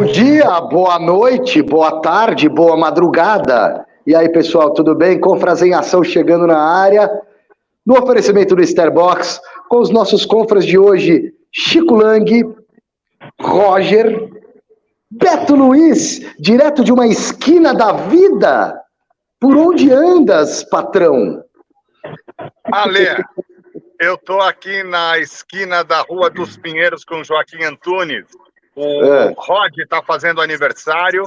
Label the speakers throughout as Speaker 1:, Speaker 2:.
Speaker 1: Bom dia, boa noite, boa tarde, boa madrugada. E aí, pessoal, tudo bem? Confras em Ação chegando na área. No oferecimento do Starbox, com os nossos confras de hoje, Chico Lang, Roger, Beto Luiz, direto de uma esquina da vida. Por onde andas, patrão?
Speaker 2: Ale, eu tô aqui na esquina da Rua dos Pinheiros com Joaquim Antunes. O Rod tá fazendo aniversário.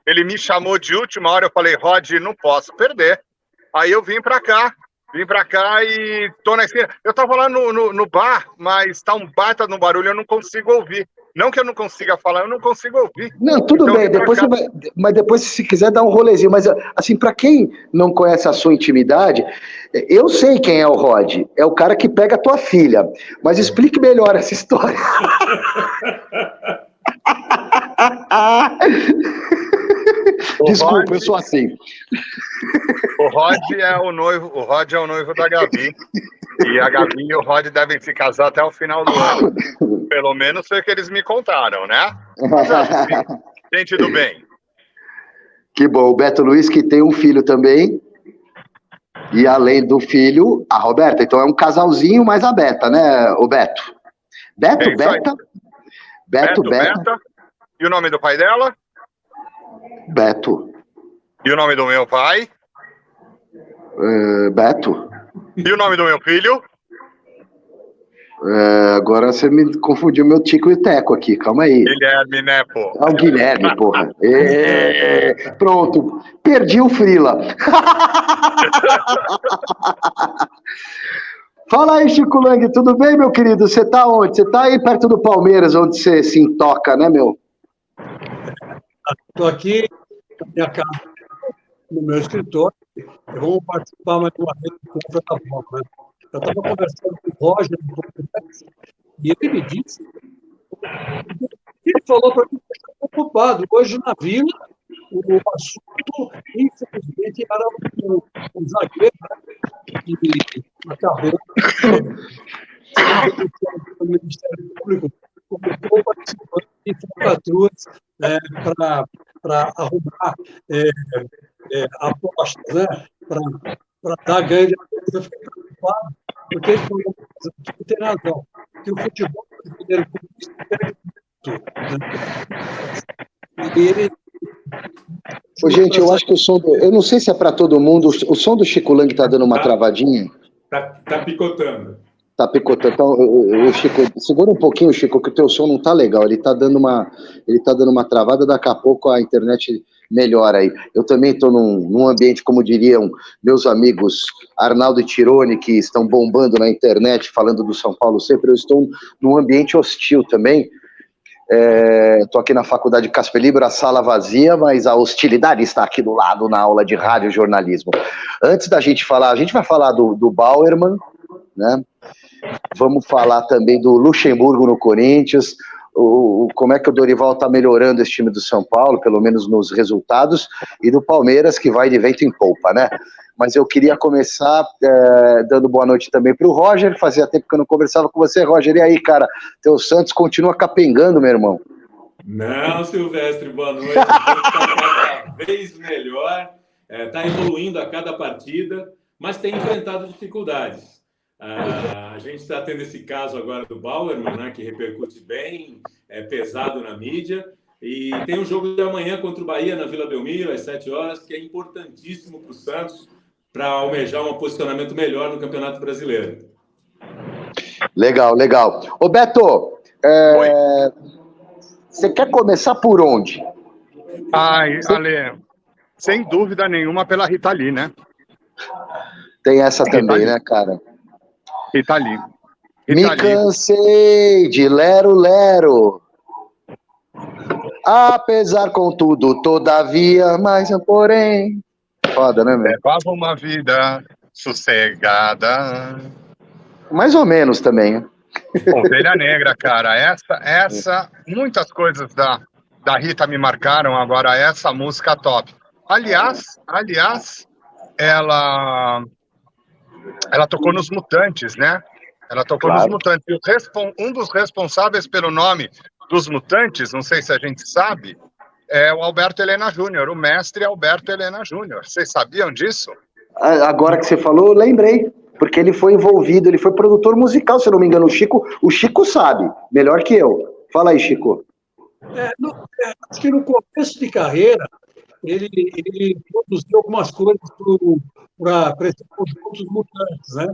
Speaker 2: Ele me chamou de última hora. Eu falei, Rod, não posso perder. Aí eu vim pra cá e tô na esquina. Eu tava lá no bar, mas tá um baita no barulho, eu não consigo ouvir. Não que eu não consiga falar, eu não consigo ouvir.
Speaker 1: Não, tudo então, bem, depois você vai, mas depois se quiser dar um rolezinho, mas assim, para quem não conhece a sua intimidade, eu sei quem é o Rod, é o cara que pega a tua filha, mas explique melhor essa história. Desculpa, Rod, eu sou assim.
Speaker 2: O Rod é o noivo da Gabi. E a Gabi e o Rod devem se casar até o final do ano. Pelo menos foi o que eles me contaram, né? Mas, assim, gente do bem.
Speaker 1: Que bom. O Beto Luiz, que tem um filho também. E além do filho, a Roberta. Então é um casalzinho mais a Beta, né, o Beto? Beto,
Speaker 2: é
Speaker 1: Beta?
Speaker 2: Beto, Beta. E o nome do pai dela?
Speaker 1: Beto.
Speaker 2: E o nome do meu pai?
Speaker 1: Beto.
Speaker 2: E o nome do meu filho?
Speaker 1: Agora você me confundiu meu Tico e Teco aqui, calma aí.
Speaker 2: Guilherme, né, pô?
Speaker 1: É o Guilherme, porra. Pronto, perdi o Frila. Fala aí, Chico Lang, tudo bem, meu querido? Você tá onde? Você tá aí perto do Palmeiras, onde você se intoca, né, meu?
Speaker 3: Estou aqui na minha casa, no meu escritório, e vamos participar mais uma vez do Compra da Bola, né? Eu estava conversando com o Roger, e ele me disse, ele falou para mim que está preocupado. Hoje, na Vila, o assunto, infelizmente, era um zagueiro, né, que acabou no Ministério Público, começou participando de falcatruas para arrumar apostas, né, para dar ganho de apoio. Eu fiquei preocupado, porque ele falou uma coisa que tem razão, que o futebol brasileiro perde muito, né? E ele...
Speaker 1: Ô, gente, eu acho que o som eu não sei se é para todo mundo, o som do Chico Lang tá dando uma travadinha.
Speaker 4: Tá picotando.
Speaker 1: Tá picotando. Então, o Chico, segura um pouquinho, Chico, que o teu som não tá legal. Ele tá dando uma travada, daqui a pouco a internet melhora aí. Eu também estou num ambiente, como diriam meus amigos Arnaldo e Tirone, que estão bombando na internet, falando do São Paulo sempre. Eu estou num ambiente hostil também. Estou aqui na faculdade Casper Libero, a sala vazia, mas a hostilidade está aqui do lado na aula de rádio jornalismo. Antes da gente falar, a gente vai falar do Bauerman, né? Vamos falar também do Luxemburgo no Corinthians, como é que o Dorival está melhorando esse time do São Paulo, pelo menos nos resultados, e do Palmeiras, que vai de vento em polpa, né? Mas eu queria começar dando boa noite também para o Roger. Fazia tempo que eu não conversava com você, Roger. E aí, cara, teu Santos continua capengando, meu irmão.
Speaker 4: Não, Silvestre, boa noite. Está cada vez melhor, está evoluindo a cada partida, mas tem enfrentado dificuldades. A gente está tendo esse caso agora do Bauerman, né, que repercute bem, é pesado na mídia. E tem um jogo de amanhã contra o Bahia na Vila Belmiro, às 7 horas, que é importantíssimo para o Santos, para almejar um posicionamento melhor no Campeonato Brasileiro.
Speaker 1: Legal, legal. Ô Beto, você quer começar por onde?
Speaker 2: Ai, Ale, sem dúvida nenhuma pela Rita Lee, né?
Speaker 1: Tem essa também, né, cara?
Speaker 2: Rita Lee.
Speaker 1: Me cansei de lero-lero. Apesar, contudo, todavia, mas porém... Foda, né, meu?
Speaker 2: Levava uma vida sossegada.
Speaker 1: Mais ou menos também, né?
Speaker 2: Ovelha Negra, cara. Essa muitas coisas da Rita me marcaram, agora essa música top. Aliás, ela tocou nos Mutantes, né? Ela tocou nos Mutantes. E um dos responsáveis pelo nome dos Mutantes, não sei se a gente sabe, é o Alberto Helena Júnior, o mestre Alberto Helena Júnior. Vocês sabiam disso?
Speaker 1: Agora que você falou, eu lembrei. Porque ele foi envolvido, ele foi produtor musical, se eu não me engano. O Chico sabe, melhor que eu. Fala aí, Chico.
Speaker 3: Acho que no começo de carreira, ele produziu algumas coisas para esses conjuntos mutantes, né?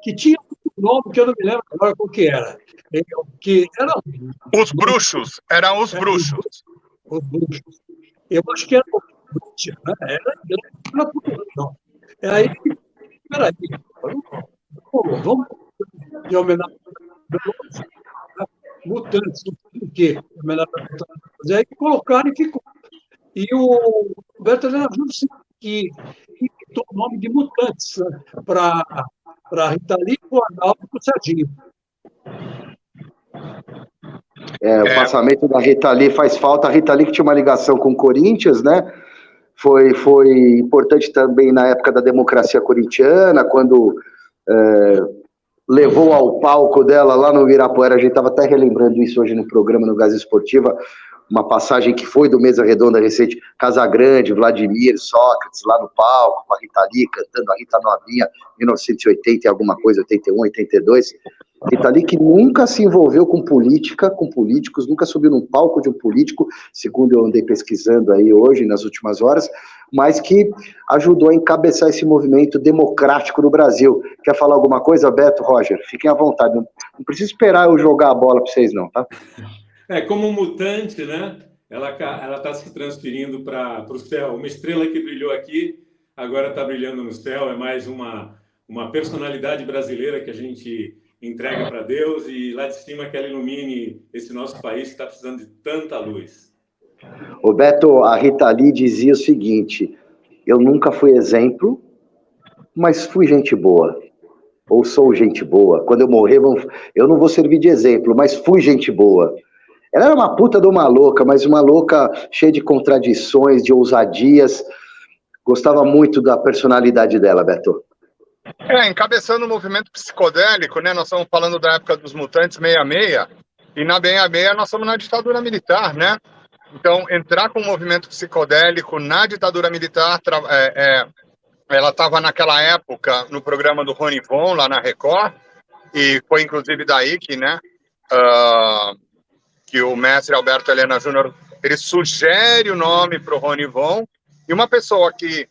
Speaker 3: Que tinha um nome que eu não me lembro agora qual que era. Que era
Speaker 2: os Bruxos, eram os Bruxos.
Speaker 3: Os Bruxos. Eu acho que era o Bruxos, né? Era produção. Aí, peraí, vamos de homenagem a Mutantes, o quê? Homenagem a Mutantes. Aí colocaram e ficou. E o Alberto Helena Júnior que inventou o nome de Mutantes, né? Para Rita Lee, o Arnaldo e o Serginho.
Speaker 1: O passamento da Rita Lee faz falta. A Rita Lee que tinha uma ligação com o Corinthians, né? Foi importante também na época da democracia corintiana, quando levou ao palco dela lá no Ibirapuera. A gente estava até relembrando isso hoje no programa, no Gás Esportiva, uma passagem que foi do Mesa Redonda recente, Casagrande, Vladimir, Sócrates, lá no palco, com a Rita Lee cantando a Rita Novinha, 1980 e alguma coisa, 81, 82. Rita Lee que nunca se envolveu com política, com políticos, nunca subiu num palco de um político, segundo eu andei pesquisando aí hoje, nas últimas horas, mas que ajudou a encabeçar esse movimento democrático no Brasil. Quer falar alguma coisa, Beto, Roger? Fiquem à vontade, não precisa esperar eu jogar a bola para vocês não, tá?
Speaker 4: Como mutante, né? Ela está se transferindo para o céu. Uma estrela que brilhou aqui, agora está brilhando no céu. É mais uma personalidade brasileira que a gente entrega para Deus e lá de cima que ela ilumine esse nosso país que está precisando de tanta luz.
Speaker 1: O Beto, a Rita Lee dizia o seguinte: eu nunca fui exemplo, mas fui gente boa. Ou sou gente boa. Quando eu morrer, eu não vou servir de exemplo, mas fui gente boa. Ela era uma puta de uma louca, mas uma louca cheia de contradições, de ousadias. Gostava muito da personalidade dela, Beto.
Speaker 2: Encabeçando o movimento psicodélico, né? Nós estamos falando da época dos Mutantes 66, e na 66 nós estamos na ditadura militar, né? Então, entrar com o movimento psicodélico na ditadura militar, ela estava naquela época no programa do Rony Von, lá na Record, e foi inclusive daí que, né? Que o mestre Alberto Helena Júnior, ele sugere o nome para o Rony Von, e uma pessoa que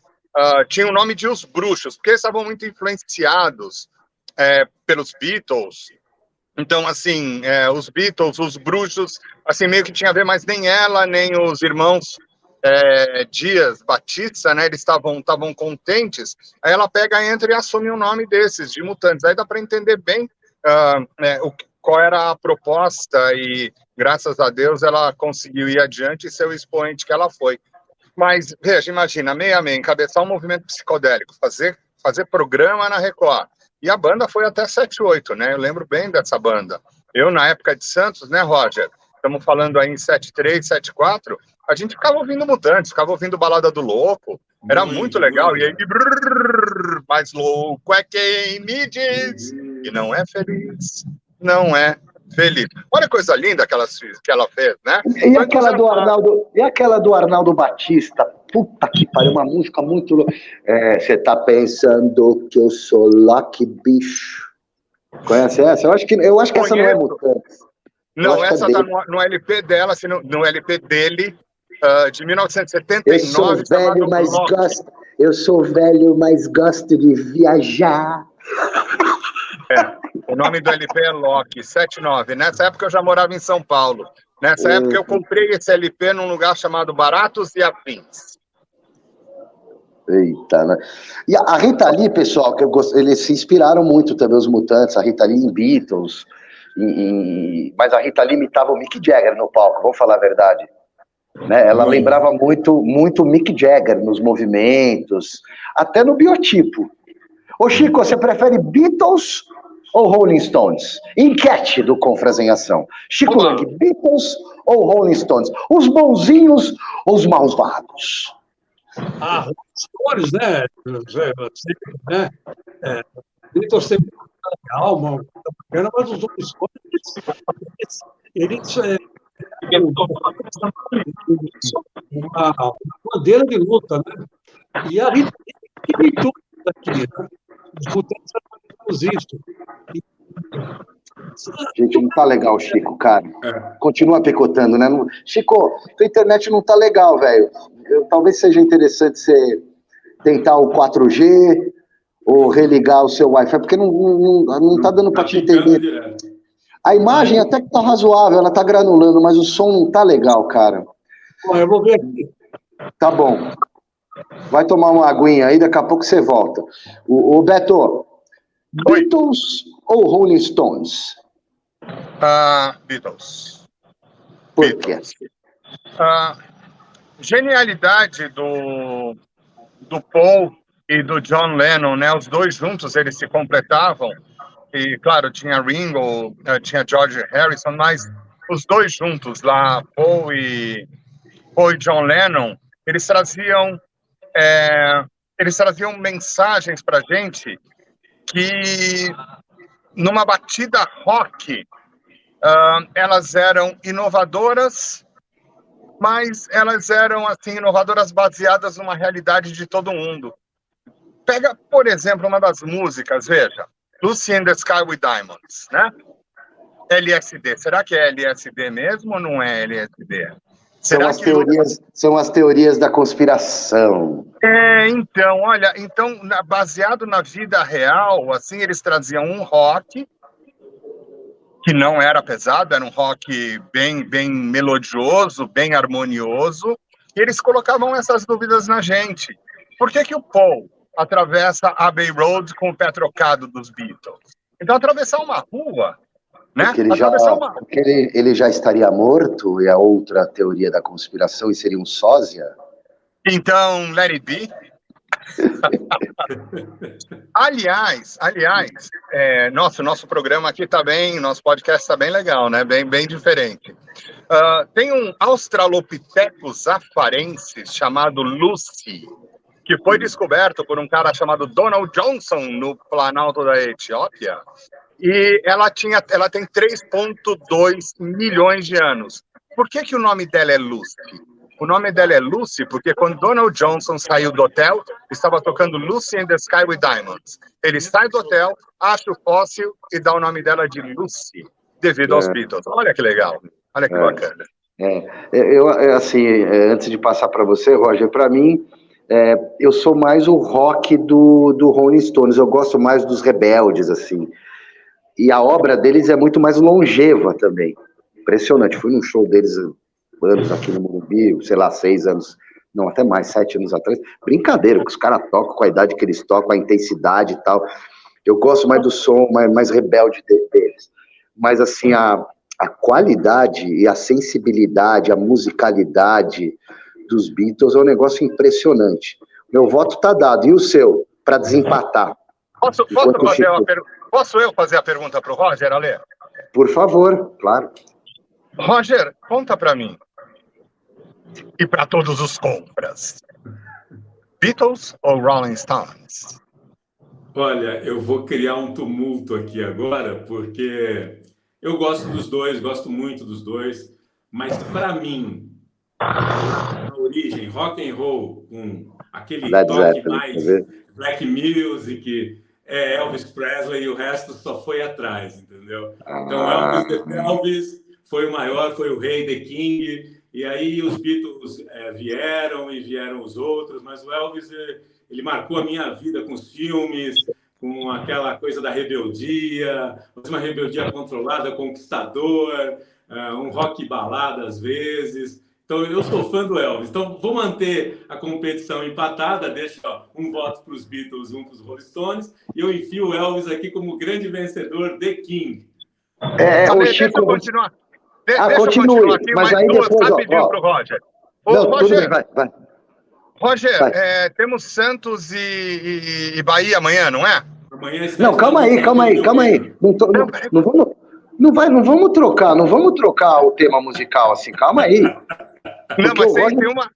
Speaker 2: tinha o nome de Os Bruxos, porque eles estavam muito influenciados pelos Beatles. Então, assim, os Beatles, os Bruxos, assim, meio que tinha a ver, mas nem ela, nem os irmãos Dias, Batista, né, eles estavam contentes. Aí ela entra e assume o nome desses, de Mutantes. Aí dá para entender bem qual era a proposta e, graças a Deus, ela conseguiu ir adiante e ser o expoente que ela foi. Mas, veja, imagina, 66, encabeçar um movimento psicodélico, fazer programa na Record. E a banda foi até 78, né? Eu lembro bem dessa banda. Eu, na época de Santos, né, Roger? Estamos falando aí em 73, 74, a gente ficava ouvindo Mutantes, ficava ouvindo Balada do Louco. Era muito legal. E aí, mais louco é quem me diz que não é feliz, não é feliz. Olha a coisa linda que ela fez, né?
Speaker 1: E aquela do Arnaldo Batista? Puta que pariu, uma música muito... Você tá pensando que eu sou Lucky Bicho? Conhece essa? Eu acho que essa não é Mutantes.
Speaker 2: Não, essa tá no LP dela, assim, no LP dele, de 1979.
Speaker 1: Eu sou velho, mas gosto de viajar.
Speaker 2: O nome do LP é Loki, 79. Nessa época eu já morava em São Paulo. Nessa época eu comprei esse LP num lugar chamado Baratos e Afins.
Speaker 1: Eita, né? E a Rita Lee, pessoal, eles se inspiraram muito também, os Mutantes, a Rita Lee em Beatles, mas a Rita Lee imitava o Mick Jagger no palco, vamos falar a verdade. Né? Ela lembrava muito o Mick Jagger nos movimentos, até no biotipo. Ô Chico, você prefere Beatles ou Rolling Stones? Enquete do Confras em Ação. Chico Lang, Beatles ou Rolling Stones? Os bonzinhos ou os malvados?
Speaker 3: Rolling Stones, né? Beatles tem uma alma bacana, mas os Rolling Stones, eles uma bandeira de luta, né? E a Rita Lee imitou isso aqui, né? Os mutantes fazemos isso.
Speaker 1: Gente, não tá legal, Chico, cara. Continua picotando, né? Chico, tua internet não tá legal, velho. Talvez seja interessante você tentar o 4G ou religar o seu Wi-Fi, porque não tá dando para te entender. A imagem até que tá razoável, ela tá granulando, mas o som não tá legal, cara.
Speaker 3: Bom, eu vou ver aqui.
Speaker 1: Tá bom. Vai tomar uma aguinha aí, daqui a pouco você volta. O Beto, Beatles ou Rolling Stones?
Speaker 2: Beatles.
Speaker 1: Por quê?
Speaker 2: Genialidade do Paul e do John Lennon, né? Os dois juntos, eles se completavam. E, claro, tinha Ringo, tinha George Harrison, mas os dois juntos lá, Paul e John Lennon, eles traziam mensagens pra gente que, numa batida rock, elas eram inovadoras, mas elas eram, assim, inovadoras baseadas numa realidade de todo mundo. Pega, por exemplo, uma das músicas, veja, Lucy in the Sky with Diamonds, né? LSD. Será que é LSD mesmo ou não é LSD?
Speaker 1: São as teorias da conspiração.
Speaker 2: Então, olha, baseado na vida real, assim, eles traziam um rock que não era pesado, era um rock bem melodioso, bem harmonioso, e eles colocavam essas dúvidas na gente. Por que o Paul atravessa a Abbey Road com o pé trocado dos Beatles? Então, atravessar uma rua, né?
Speaker 1: Porque ele já estaria morto, e a outra teoria da conspiração, e seria um sósia?
Speaker 2: Então, let it be. Aliás, nosso programa aqui tá bem, nosso podcast tá bem legal, né? Bem diferente. Tem um Australopithecus afarensis chamado Lucy, que foi descoberto por um cara chamado Donald Johnson no Planalto da Etiópia, e ela tem 3,2 milhões de anos. Por que o nome dela é Lucy? O nome dela é Lucy porque quando Donald Johnson saiu do hotel, estava tocando Lucy in the Sky with Diamonds. Ele sai do hotel, acha o fóssil e dá o nome dela de Lucy, devido aos Beatles. Olha que legal, olha que bacana.
Speaker 1: Antes de passar para você, Roger, para mim, eu sou mais o rock do Rolling Stones, eu gosto mais dos rebeldes, assim. E a obra deles é muito mais longeva também. Impressionante, fui num show deles anos aqui no Morumbi, sei lá, 6 anos, não, até mais, 7 anos atrás. Brincadeira, que os caras tocam com a idade que eles tocam, a intensidade e tal. Eu gosto mais do som, mais rebelde deles. Mas, assim, a qualidade e a sensibilidade, a musicalidade dos Beatles é um negócio impressionante. Meu voto tá dado. E o seu? Para desempatar.
Speaker 2: Posso eu fazer a pergunta para o Roger, Ale?
Speaker 1: Por favor, claro.
Speaker 2: Roger, conta para mim. E para todos os compras. Beatles ou Rolling Stones?
Speaker 4: Olha, eu vou criar um tumulto aqui agora, porque eu gosto dos dois, gosto muito dos dois, mas para mim, a origem, rock and roll, com aquele toque mais black music, Elvis Presley e o resto só foi atrás, entendeu? Então Elvis foi o maior, foi o rei, The King, e aí os Beatles vieram os outros, mas o Elvis, ele marcou a minha vida com os filmes, com aquela coisa da rebeldia, uma rebeldia controlada, conquistador, um rock balada às vezes. Então, eu sou fã do Elvis. Então, vou manter a competição empatada, deixo um voto para os Beatles, um para os Rolling Stones, e eu enfio o Elvis aqui como grande vencedor, The King.
Speaker 2: Deixa eu continuar. Deixa eu continuar aqui, mas aí depois, rapidinho para o Roger.
Speaker 1: Roger, vai.
Speaker 2: Roger, temos Santos e Bahia amanhã, não é?
Speaker 4: Amanhã
Speaker 1: não, calma aí. Não vamos trocar o tema musical assim, calma aí.
Speaker 2: Não, mas tem uma.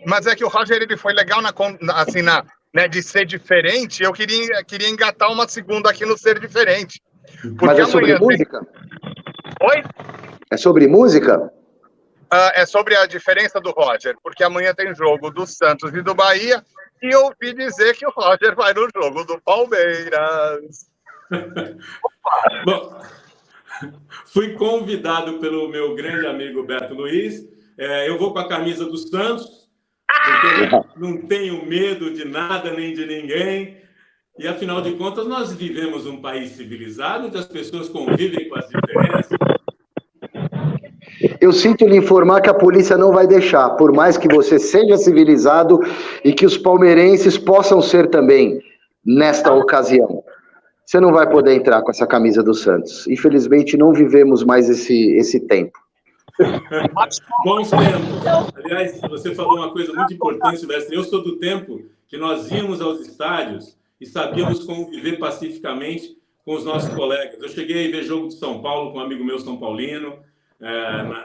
Speaker 2: Mas é que o Roger ele foi legal né, de ser diferente. Eu queria engatar uma segunda aqui no ser diferente.
Speaker 1: Mas é sobre música?
Speaker 2: Oi?
Speaker 1: É sobre música?
Speaker 2: é sobre a diferença do Roger, porque amanhã tem jogo do Santos e do Bahia, e eu ouvi dizer que o Roger vai no jogo do Palmeiras.
Speaker 4: Bom, fui convidado pelo meu grande amigo Beto Luiz. Eu vou com a camisa do Santos, porque eu não tenho medo de nada nem de ninguém. E, afinal de contas, nós vivemos um país civilizado, onde as pessoas convivem com as diferenças.
Speaker 1: Eu sinto lhe informar que a polícia não vai deixar, por mais que você seja civilizado e que os palmeirenses possam ser também, nesta ocasião. Você não vai poder entrar com essa camisa do Santos. Infelizmente, não vivemos mais esse tempo.
Speaker 4: Bons tempos. Aliás, você falou uma coisa muito importante, Silvestre. Eu sou do tempo que nós íamos aos estádios e sabíamos conviver pacificamente com os nossos colegas. Eu cheguei a ver jogo de São Paulo com um amigo meu São Paulino,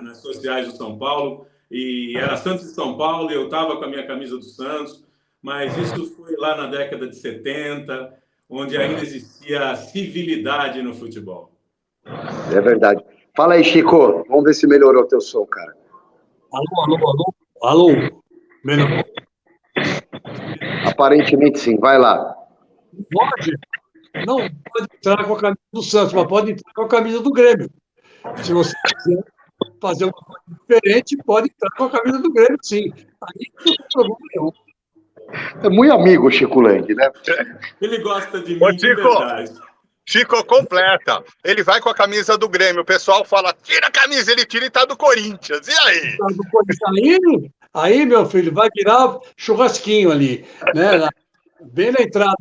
Speaker 4: nas sociais do São Paulo, e era Santos e São Paulo, e eu estava com a minha camisa do Santos, mas isso foi lá na década de 70, onde ainda existia civilidade no futebol.
Speaker 1: É verdade. Fala aí, Chico. Vamos ver se melhorou o teu som, cara.
Speaker 3: Alô. Melhorou?
Speaker 1: Aparentemente sim. Vai lá.
Speaker 3: Pode? Não pode entrar com a camisa do Santos, mas pode entrar com a camisa do Grêmio. Se você quiser fazer uma coisa diferente, pode entrar com a camisa do Grêmio, sim. Aí não tem problema nenhum.
Speaker 1: É muito amigo, Chico Lang, né?
Speaker 4: Ele gosta de mim, de verdade.
Speaker 2: Chico completa. Ele vai com a camisa do Grêmio. O pessoal fala, tira a camisa, ele tira e tá do Corinthians. E aí?
Speaker 3: Tá do Corinthians aí, meu filho, vai virar churrasquinho ali, né? Bem na entrada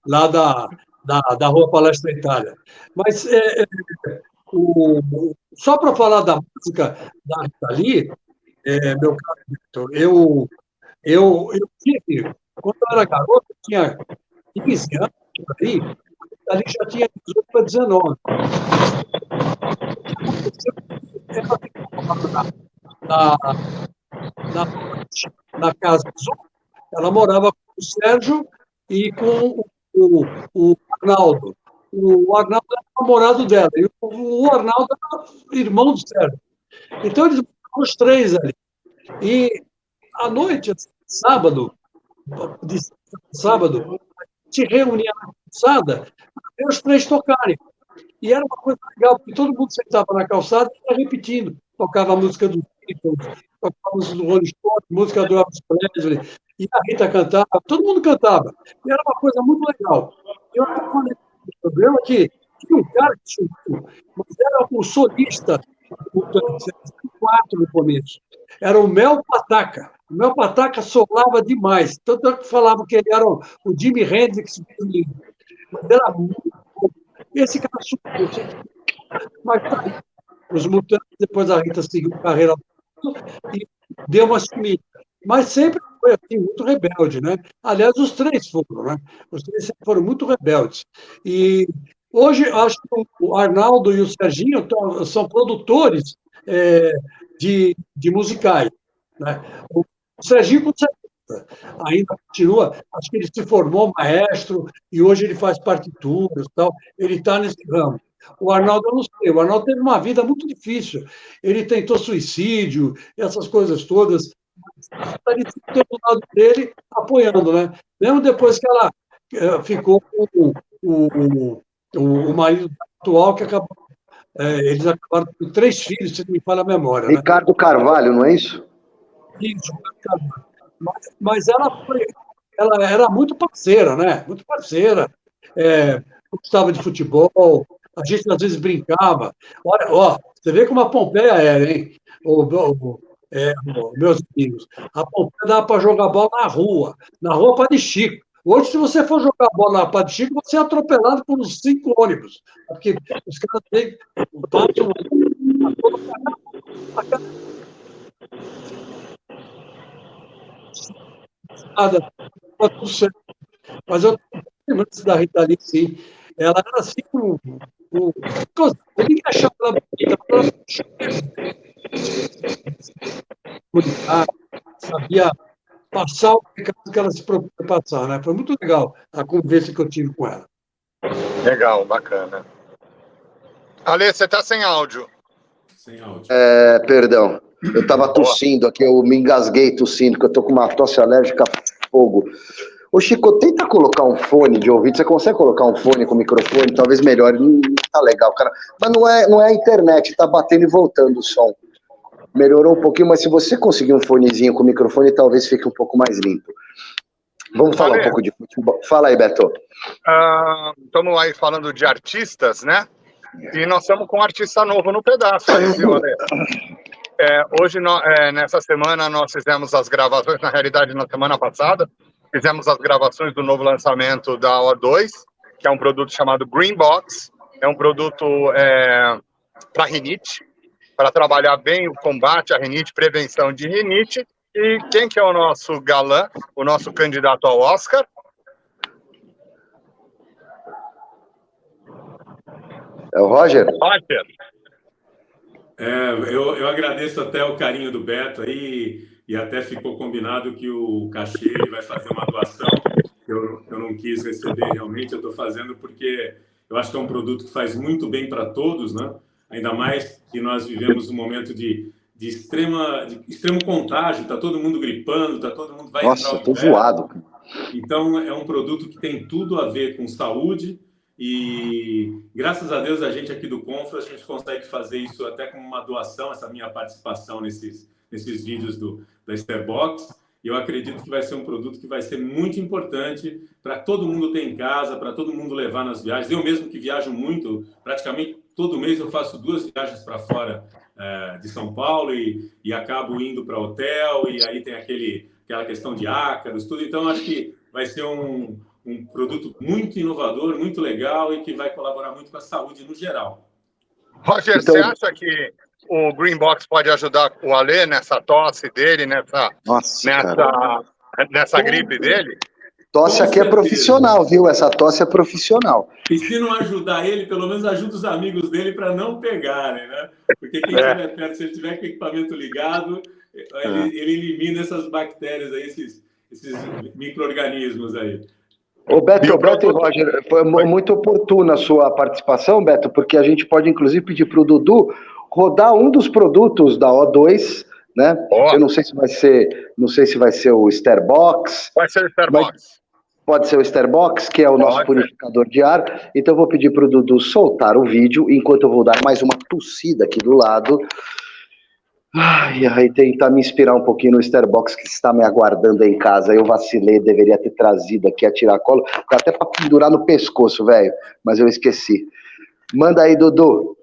Speaker 3: lá da Rua Palestra Itália. Mas só para falar da música da Rita Lee, meu caro Victor, eu tive, quando eu era garoto, eu tinha 15 anos, aí, a Rita Lee já tinha 18 para 19. Ela na Casa Azul, ela morava com o Sérgio e com o Arnaldo. O Arnaldo era o namorado dela, e o Arnaldo era irmão do Sérgio. Então, eles moravam os três ali. E à noite, sábado, a gente reunia na calçada para ver os três tocarem. E era uma coisa legal, porque todo mundo sentava na calçada e ia repetindo. Tocava a música do Beatles, tocava a música do Rolling Stone, música do Elvis Presley, e a Rita cantava, todo mundo cantava. E era uma coisa muito legal. Eu até falei no programa que tinha um cara que subiu, mas era o solista do 4 no começo. Era o Mel Pataca. O Mel Pataca solava demais. Tanto é que falavam que ele era o Jimi Hendrix brasileiro. Mas era muito bom. Esse cara subiu. Mas tá aí. Os Mutantes, depois a Rita seguiu carreira e deu uma sumida. Mas sempre foi assim, muito rebelde, né? Aliás, os três foram, né? Os três sempre foram muito rebeldes. E hoje, acho que o Arnaldo e o Serginho são produtores de musicais, né? O Serginho, com certeza, ainda continua, acho que ele se formou maestro e hoje ele faz partituras, tal. Ele está nesse ramo. O Arnaldo, eu não sei, o Arnaldo teve uma vida muito difícil. Ele tentou suicídio, essas coisas todas. Está ali do lado dele, apoiando, né? Mesmo depois que ela ficou com o marido atual, que acabou. Eles acabaram com 3 filhos, se não me falha a memória.
Speaker 1: Ricardo Carvalho, não é isso?
Speaker 3: Isso, mas ela era muito parceira, né? Muito parceira. Gostava de futebol, a gente às vezes brincava. Olha, você vê como a Pompeia era, hein? Meus amigos. A Pompeia dava para jogar bola na rua Padre Chico. Hoje, se você for jogar bola na Padre Chico, você é atropelado por uns 5 ônibus. Porque os caras passam mas eu tenho antes da Rita Lee, sim. Ela era assim ele achava ela bonita, sabia passar o recado que ela se propôs passar, né? Foi muito legal a conversa que eu tive com ela.
Speaker 2: Legal, bacana. Ale, você está sem áudio.
Speaker 4: Sem áudio.
Speaker 1: Perdão. Eu estava tossindo aqui, eu me engasguei tossindo, que eu tô com uma tosse alérgica a fogo. Ô Chico, tenta colocar um fone de ouvido, você consegue colocar um fone com microfone? Talvez melhore, não tá legal, cara. Mas não é a internet, tá batendo e voltando o som. Melhorou um pouquinho, mas se você conseguir um fonezinho com microfone, talvez fique um pouco mais limpo. Vamos falar um pouco de futebol. Fala aí, Beto.
Speaker 2: Estamos aí falando de artistas, né? E nós estamos com um artista novo no pedaço aí, viu, Ale? Hoje, nessa semana, nós fizemos as gravações, na realidade, na semana passada, fizemos as gravações do novo lançamento da O2, que é um produto chamado Green Box. É um produto para rinite, para trabalhar bem o combate à rinite, prevenção de rinite. E quem que é o nosso galã, o nosso candidato ao Oscar?
Speaker 1: É o Roger?
Speaker 2: Roger.
Speaker 4: Eu agradeço até o carinho do Beto aí, e até ficou combinado que o cachê ele vai fazer uma doação. Eu não quis receber realmente, eu estou fazendo porque eu acho que é um produto que faz muito bem para todos, né? Ainda mais que nós vivemos um momento de extremo contágio, está todo mundo gripando, tá todo mundo vai entrar.
Speaker 1: Nossa, tô zoado.
Speaker 4: Então, é um produto que tem tudo a ver com saúde e, graças a Deus, a gente aqui do Confra, a gente consegue fazer isso até como uma doação, essa minha participação nesses vídeos da Starbox. E eu acredito que vai ser um produto que vai ser muito importante para todo mundo ter em casa, para todo mundo levar nas viagens. Eu mesmo que viajo muito, praticamente todo mês eu faço 2 viagens para fora de São Paulo e acabo indo para hotel, e aí tem aquela questão de ácaros, tudo. Então, acho que vai ser um produto muito inovador, muito legal e que vai colaborar muito com a saúde no geral.
Speaker 2: Roger, então, você acha que o Green Box pode ajudar o Alê nessa tosse dele, nessa gripe dele?
Speaker 1: Tosse aqui é profissional, viu? Essa tosse é profissional.
Speaker 4: E se não ajudar ele, pelo menos ajuda os amigos dele para não pegarem, né? Porque quem estiver perto, se ele tiver com o equipamento ligado, ele elimina essas bactérias aí, esses micro-organismos aí.
Speaker 1: Ô Beto e Roger, foi muito oportuna a sua participação, Beto, porque a gente pode inclusive pedir para o Dudu rodar um dos produtos da O2, né? Eu não sei se vai ser o Starbox.
Speaker 2: Vai ser o Starbox.
Speaker 1: Pode ser o Starbox, que é o nosso purificador de ar. Então eu vou pedir para o Dudu soltar o vídeo, enquanto eu vou dar mais uma tossida aqui do lado. E aí tentar me inspirar um pouquinho no Starbox que está me aguardando em casa. Eu vacilei, deveria ter trazido aqui a tiracolo, até para pendurar no pescoço, velho, mas eu esqueci. Manda aí, Dudu.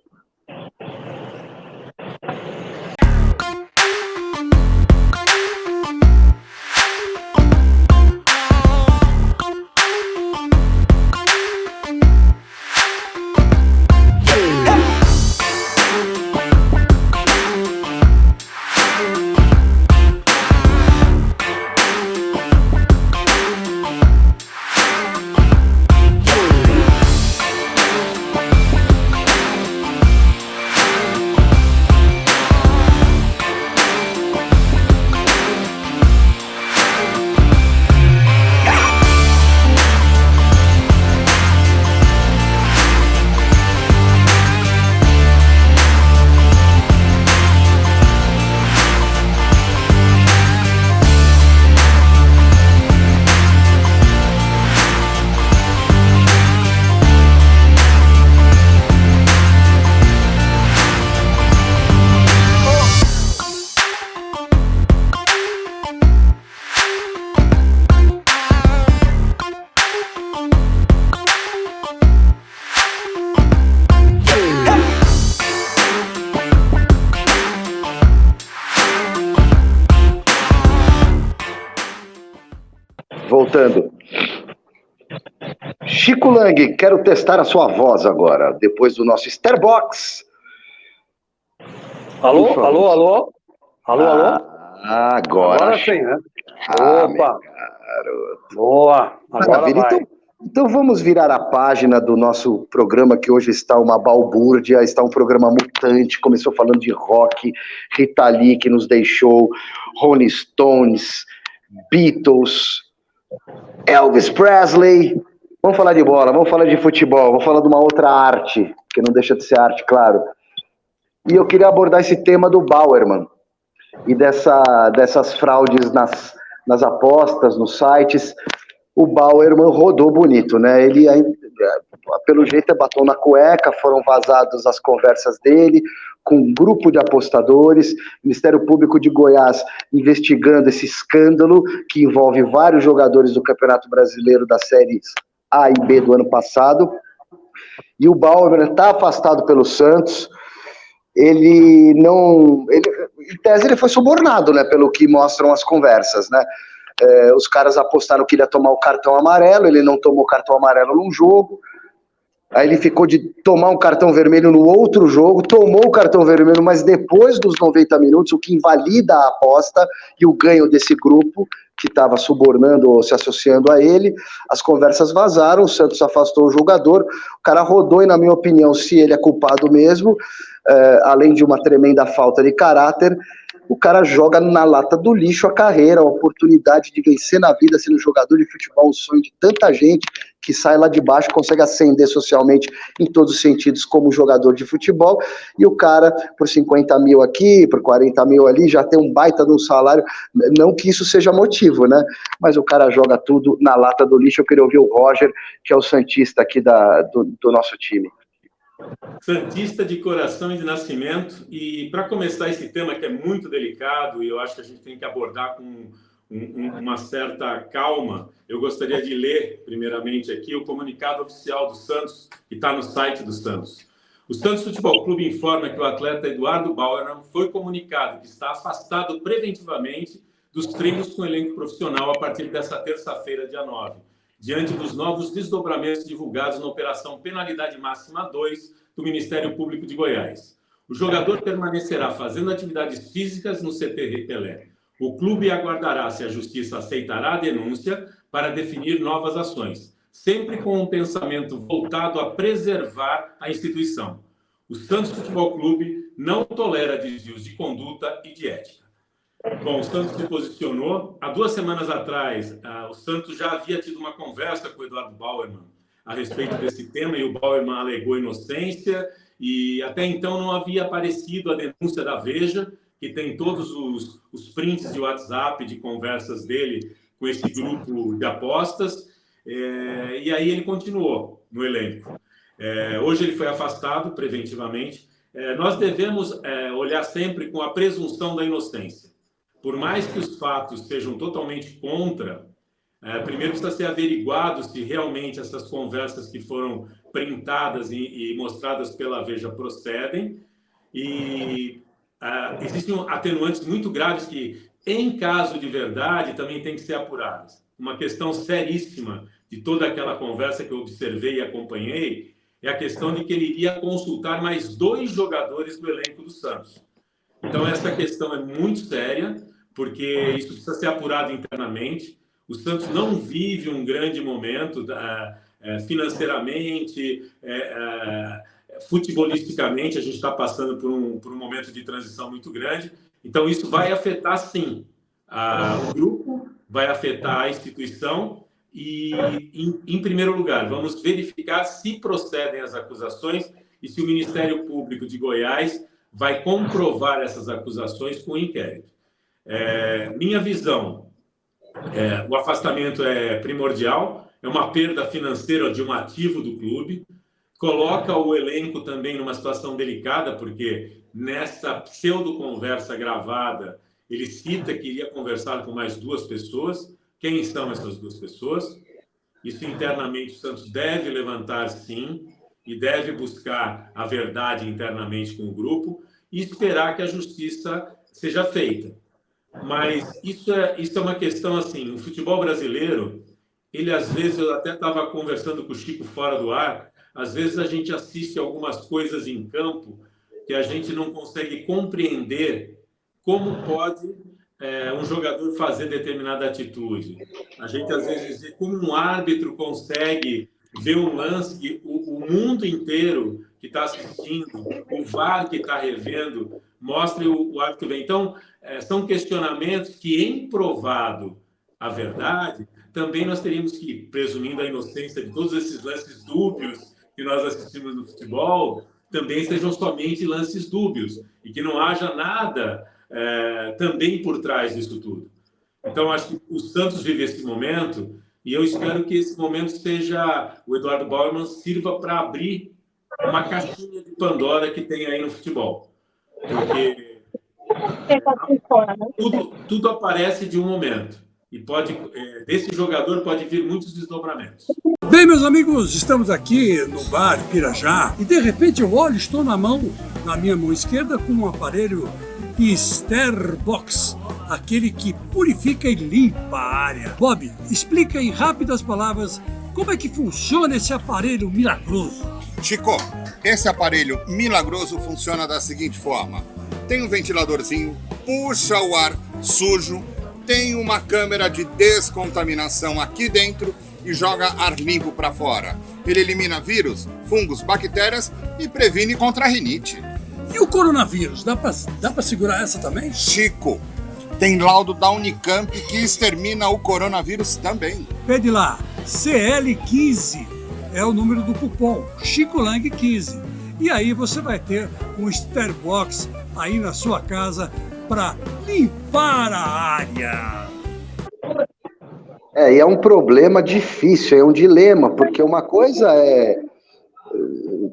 Speaker 1: Voltando. Chico Lang, quero testar a sua voz agora, depois do nosso Starbox.
Speaker 3: Alô?
Speaker 1: Agora
Speaker 3: sim, né? Opa! Boa! Agora vai.
Speaker 1: Então vamos virar a página do nosso programa, que hoje está uma balbúrdia, está um programa mutante. Começou falando de rock, Rita Lee, que nos deixou, Rolling Stones, Beatles, Elvis Presley. Vamos falar de bola, vamos falar de futebol, vamos falar de uma outra arte, que não deixa de ser arte, claro. E eu queria abordar esse tema do Bauerman. e dessas fraudes nas apostas, nos sites, o Bauerman rodou bonito, né? Ele, pelo jeito, é batom na cueca, foram vazadas as conversas dele com um grupo de apostadores, Ministério Público de Goiás investigando esse escândalo que envolve vários jogadores do Campeonato Brasileiro das séries A e B do ano passado, e o Bauerman está afastado pelo Santos. Em tese ele foi subornado, né, pelo que mostram as conversas, né? Os caras apostaram que ele ia tomar o cartão amarelo, ele não tomou cartão amarelo num jogo, aí ele ficou de tomar um cartão vermelho no outro jogo, tomou o cartão vermelho, mas depois dos 90 minutos, o que invalida a aposta e o ganho desse grupo, que estava subornando ou se associando a ele. As conversas vazaram, o Santos afastou o jogador, o cara rodou, e na minha opinião, se ele é culpado mesmo, além de uma tremenda falta de caráter, o cara joga na lata do lixo a carreira, a oportunidade de vencer na vida sendo jogador de futebol, um sonho de tanta gente que sai lá de baixo, consegue ascender socialmente em todos os sentidos como jogador de futebol, e o cara, por 50 mil aqui, por 40 mil ali, já tem um baita de um salário, não que isso seja motivo, né? Mas o cara joga tudo na lata do lixo. Eu queria ouvir o Roger, que é o santista aqui do nosso time.
Speaker 4: Santista de coração e de nascimento. E para começar esse tema que é muito delicado e eu acho que a gente tem que abordar com uma certa calma, eu gostaria de ler primeiramente aqui o comunicado oficial do Santos, que está no site do Santos. O Santos Futebol Clube informa que o atleta Eduardo Bauerman foi comunicado que está afastado preventivamente dos treinos com o elenco profissional a partir desta terça-feira, dia 9, diante dos novos desdobramentos divulgados na Operação Penalidade Máxima 2 do Ministério Público de Goiás. O jogador permanecerá fazendo atividades físicas no CT Pelé. O clube aguardará se a Justiça aceitará a denúncia para definir novas ações, sempre com um pensamento voltado a preservar a instituição. O Santos Futebol Clube não tolera desvios de conduta e de ética. Bom, o Santos se posicionou. Há 2 semanas atrás, o Santos já havia tido uma conversa com o Eduardo Bauerman a respeito desse tema, e o Bauerman alegou inocência, e até então não havia aparecido a denúncia da Veja, que tem todos os prints de WhatsApp, de conversas dele com esse grupo de apostas, e aí ele continuou no elenco. Hoje ele foi afastado preventivamente. Nós devemos olhar sempre com a presunção da inocência. Por mais que os fatos sejam totalmente contra, primeiro precisa ser averiguado se realmente essas conversas que foram printadas e mostradas pela Veja procedem. E existem atenuantes muito graves que, em caso de verdade, também tem que ser apuradas. Uma questão seríssima de toda aquela conversa que eu observei e acompanhei é a questão de que ele iria consultar mais 2 jogadores do elenco do Santos. Então, essa questão é muito séria, porque isso precisa ser apurado internamente. O Santos não vive um grande momento financeiramente, futebolisticamente, a gente está passando por um momento de transição muito grande. Então, isso vai afetar, sim, o grupo, vai afetar a instituição e, em primeiro lugar, vamos verificar se procedem as acusações e se o Ministério Público de Goiás vai comprovar essas acusações com o inquérito. Minha visão, o afastamento é primordial, é uma perda financeira de um ativo do clube, coloca o elenco também numa situação delicada, porque nessa pseudo-conversa gravada, ele cita que iria conversar com mais 2 pessoas. Quem são essas 2 pessoas? Isso internamente o Santos deve levantar, sim, e deve buscar a verdade internamente com o grupo e esperar que a justiça seja feita. Mas isso é uma questão assim, o futebol brasileiro, ele às vezes, eu até estava conversando com o Chico fora do ar, às vezes a gente assiste algumas coisas em campo que a gente não consegue compreender como pode um jogador fazer determinada atitude. A gente às vezes vê como um árbitro consegue ver um lance que o mundo inteiro que está assistindo, o VAR que está revendo, mostre o árbitro bem. Então, são questionamentos que, em provado a verdade, também nós teríamos que, presumindo a inocência de todos esses lances dúbios que nós assistimos no futebol, também sejam somente lances dúbios e que não haja nada também por trás disso tudo. Então, acho que o Santos vive esse momento e eu espero que esse momento seja, o Eduardo Bauerman sirva para abrir uma caixinha de Pandora que tem aí no futebol. Porque tudo aparece de um momento. E desse jogador pode vir muitos desdobramentos.
Speaker 3: Bem, meus amigos, estamos aqui no bar Pirajá e de repente eu olho, estou na minha mão esquerda com um aparelho Starbox, aquele que purifica e limpa a área. Bob, explica em rápidas palavras como é que funciona esse aparelho milagroso.
Speaker 5: Chico, esse aparelho milagroso funciona da seguinte forma. Tem um ventiladorzinho, puxa o ar sujo, tem uma câmera de descontaminação aqui dentro e joga ar limpo para fora. Ele elimina vírus, fungos, bactérias e previne contra a rinite.
Speaker 3: E o coronavírus? Dá pra segurar essa também?
Speaker 5: Chico, tem laudo da Unicamp que extermina o coronavírus também.
Speaker 3: Pede lá, CL15 é o número do cupom, ChicoLang15. E aí você vai ter um Starbox aí na sua casa para limpar a área.
Speaker 1: E é um problema difícil, é um dilema, porque uma coisa é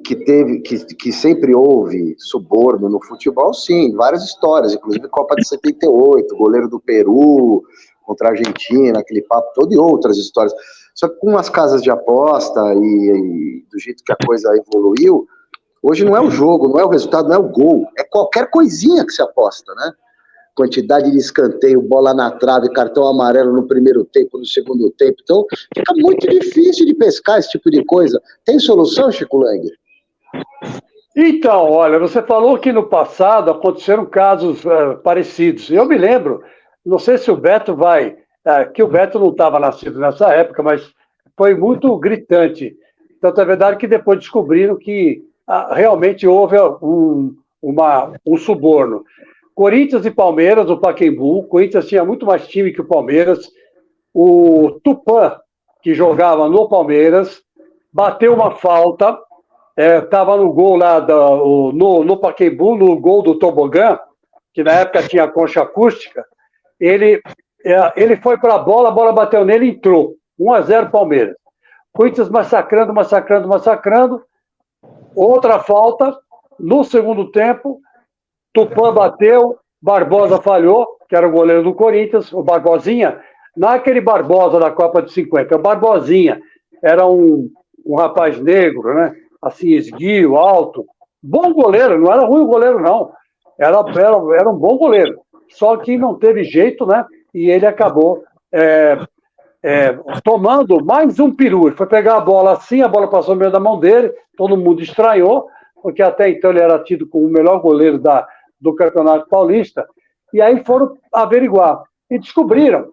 Speaker 1: que sempre houve suborno no futebol, sim, várias histórias, inclusive Copa de 78, goleiro do Peru contra a Argentina, aquele papo todo, e outras histórias. Só que com as casas de aposta e do jeito que a coisa evoluiu, hoje não é o jogo, não é o resultado, não é o gol, é qualquer coisinha que se aposta, né? Quantidade de escanteio, bola na trave, cartão amarelo no primeiro tempo, no segundo tempo. Então, fica muito difícil de pescar esse tipo de coisa. Tem solução, Chico Lang?
Speaker 6: Então, olha, você falou que no passado aconteceram casos parecidos. Eu me lembro, não sei se o Beto que o Beto não estava nascido nessa época, mas foi muito gritante. Tanto é verdade que depois descobriram que realmente houve um suborno. Corinthians e Palmeiras, o Pacaembu. O Corinthians tinha muito mais time que o Palmeiras. O Tupã, que jogava no Palmeiras, bateu uma falta, estava no gol lá no Pacaembu, no gol do Tobogã, que na época tinha concha acústica. Ele foi para a bola bateu nele e entrou. 1-0 Palmeiras. Corinthians massacrando. Outra falta, no segundo tempo, Tupã bateu, Barbosa falhou, que era o goleiro do Corinthians, o Barbosinha, não é aquele Barbosa da Copa de 50, é o Barbosinha, era um rapaz negro, né? Assim, esguio, alto, bom goleiro, não era ruim o goleiro, não, era um bom goleiro, só que não teve jeito, né? E ele acabou tomando mais um peru. Ele foi pegar a bola assim, a bola passou no meio da mão dele, todo mundo estranhou, porque até então ele era tido como o melhor goleiro do Campeonato Paulista, e aí foram averiguar, e descobriram.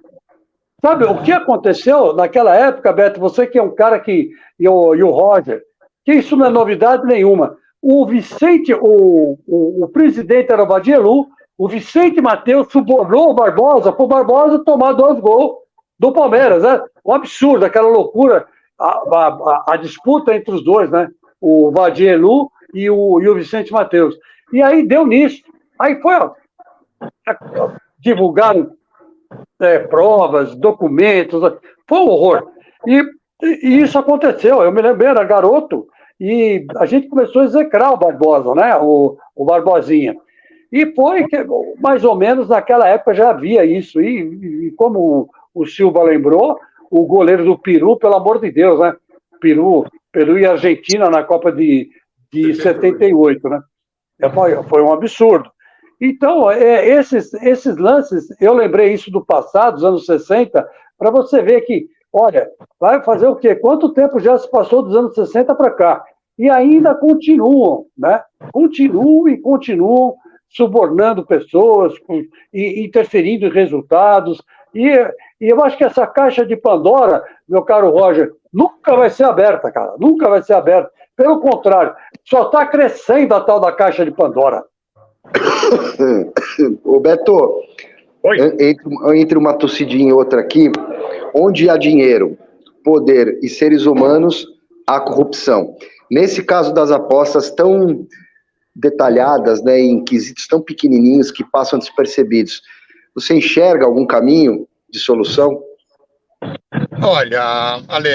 Speaker 6: Sabe, o que aconteceu naquela época, Beto, você que é um cara e o Roger, que isso não é novidade nenhuma, o Vicente, o presidente era o Badielu, o Vicente Mateus subornou o Barbosa, para o Barbosa tomar 2 gols do Palmeiras, né? Um absurdo, aquela loucura, a disputa entre os dois, né? O Badielu e o Vicente Mateus. E aí deu nisso. Aí divulgaram provas, documentos, foi um horror. E isso aconteceu. Eu me lembro, era garoto, e a gente começou a execrar o Barbosa, né? O Barbosinha. E foi que, mais ou menos, naquela época já havia isso. E como o Silva lembrou, o goleiro do Peru, pelo amor de Deus, né? Peru e Argentina na Copa de 78, né? Foi um absurdo. Então, esses lances, eu lembrei isso do passado, dos anos 60, para você ver que, olha, vai fazer o quê? Quanto tempo já se passou dos anos 60 para cá? E ainda continuam, né? Continuam subornando pessoas e interferindo em resultados. E eu acho que essa caixa de Pandora, meu caro Roger, nunca vai ser aberta, cara. Nunca vai ser aberta. Pelo contrário, só está crescendo a tal da caixa de Pandora.
Speaker 1: Ô Beto, entre uma tossidinha e outra aqui, onde há dinheiro, poder e seres humanos, há corrupção. Nesse caso das apostas tão detalhadas, né, em quesitos tão pequenininhos que passam despercebidos. Você enxerga algum caminho de solução?
Speaker 2: Olha, Ale,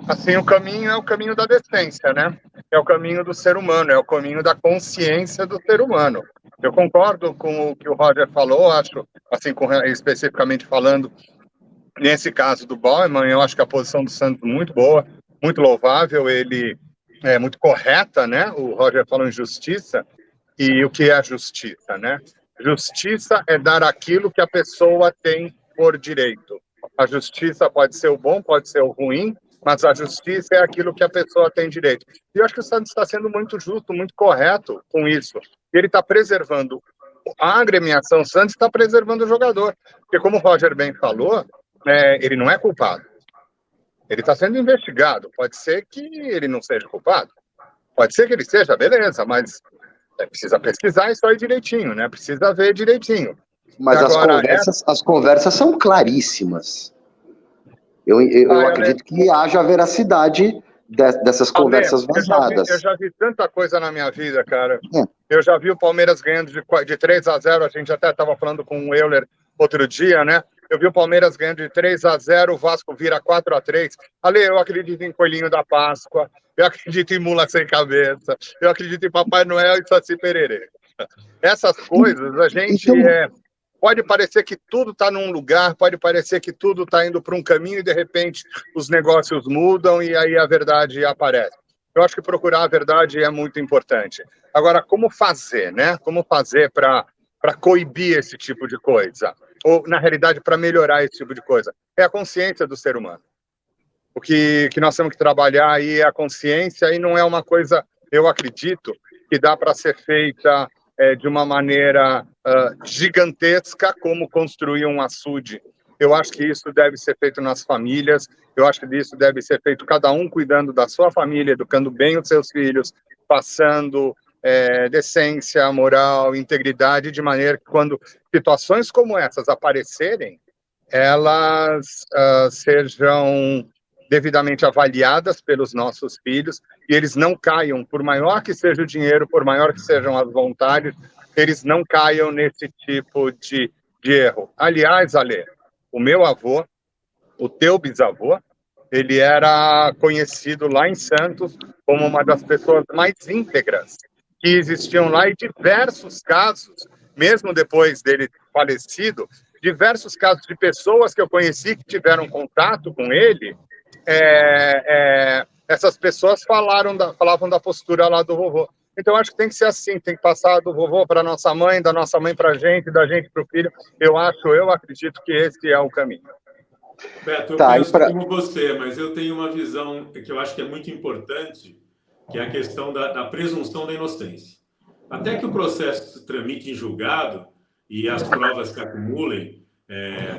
Speaker 2: assim, o caminho é o caminho da decência, né? É o caminho do ser humano, é o caminho da consciência do ser humano. Eu concordo com o que o Roger falou, acho, assim, especificamente falando, nesse caso do Baumann, eu acho que a posição do Santos é muito boa, muito louvável, ele é muito correta, né? O Roger falou em justiça, e o que é a justiça, né? Justiça é dar aquilo que a pessoa tem por direito. A justiça pode ser o bom, pode ser o ruim, mas a justiça é aquilo que a pessoa tem direito. E eu acho que o Santos está sendo muito justo, muito correto com isso. Ele está preservando a agremiação Santos, está preservando o jogador. Porque, como o Roger bem falou, ele não é culpado. Ele está sendo investigado. Pode ser que ele não seja culpado. Pode ser que ele seja, beleza, mas precisa pesquisar isso aí direitinho, né? Precisa ver direitinho.
Speaker 1: Mas agora, as conversas são claríssimas. Eu acredito que haja veracidade dessas conversas vazadas.
Speaker 2: Eu já vi tanta coisa na minha vida, cara. Eu já vi o Palmeiras ganhando de 3-0, a gente até estava falando com o Euler outro dia, né? Eu vi o Palmeiras ganhando de 3-0, o Vasco vira 4-3. Ale, eu acredito em Coelhinho da Páscoa, eu acredito em Mula Sem Cabeça, eu acredito em Papai Noel e Saci Pererê. Essas coisas, a gente... Pode parecer que tudo está num lugar, pode parecer que tudo está indo para um caminho e, de repente, os negócios mudam e aí a verdade aparece. Eu acho que procurar a verdade é muito importante. Agora, como fazer, né? Como fazer para coibir esse tipo de coisa? Ou, na realidade, para melhorar esse tipo de coisa? É a consciência do ser humano. O que nós temos que trabalhar aí é a consciência e não é uma coisa, eu acredito, que dá para ser feita de uma maneira gigantesca, como construir um açude. Eu acho que isso deve ser feito nas famílias, eu acho que isso deve ser feito cada um cuidando da sua família, educando bem os seus filhos, passando decência, moral, integridade, de maneira que quando situações como essas aparecerem, elas sejam devidamente avaliadas pelos nossos filhos e eles não caiam, por maior que seja o dinheiro, por maior que sejam as vontades, eles não caiam nesse tipo de erro. Aliás, Ale, o meu avô, o teu bisavô, ele era conhecido lá em Santos como uma das pessoas mais íntegras que existiam lá, e diversos casos, mesmo depois dele falecido, diversos casos de pessoas que eu conheci que tiveram contato com ele, essas pessoas falavam da postura lá do vovô. Então, acho que tem que ser assim, tem que passar do vovô para nossa mãe, da nossa mãe para a gente, da gente para o filho. Eu acredito que esse é o caminho.
Speaker 4: Beto, eu penso como você, mas eu tenho uma visão que eu acho que é muito importante, que é a questão da presunção da inocência. Até que o processo se tramite em julgado e as provas se acumulem,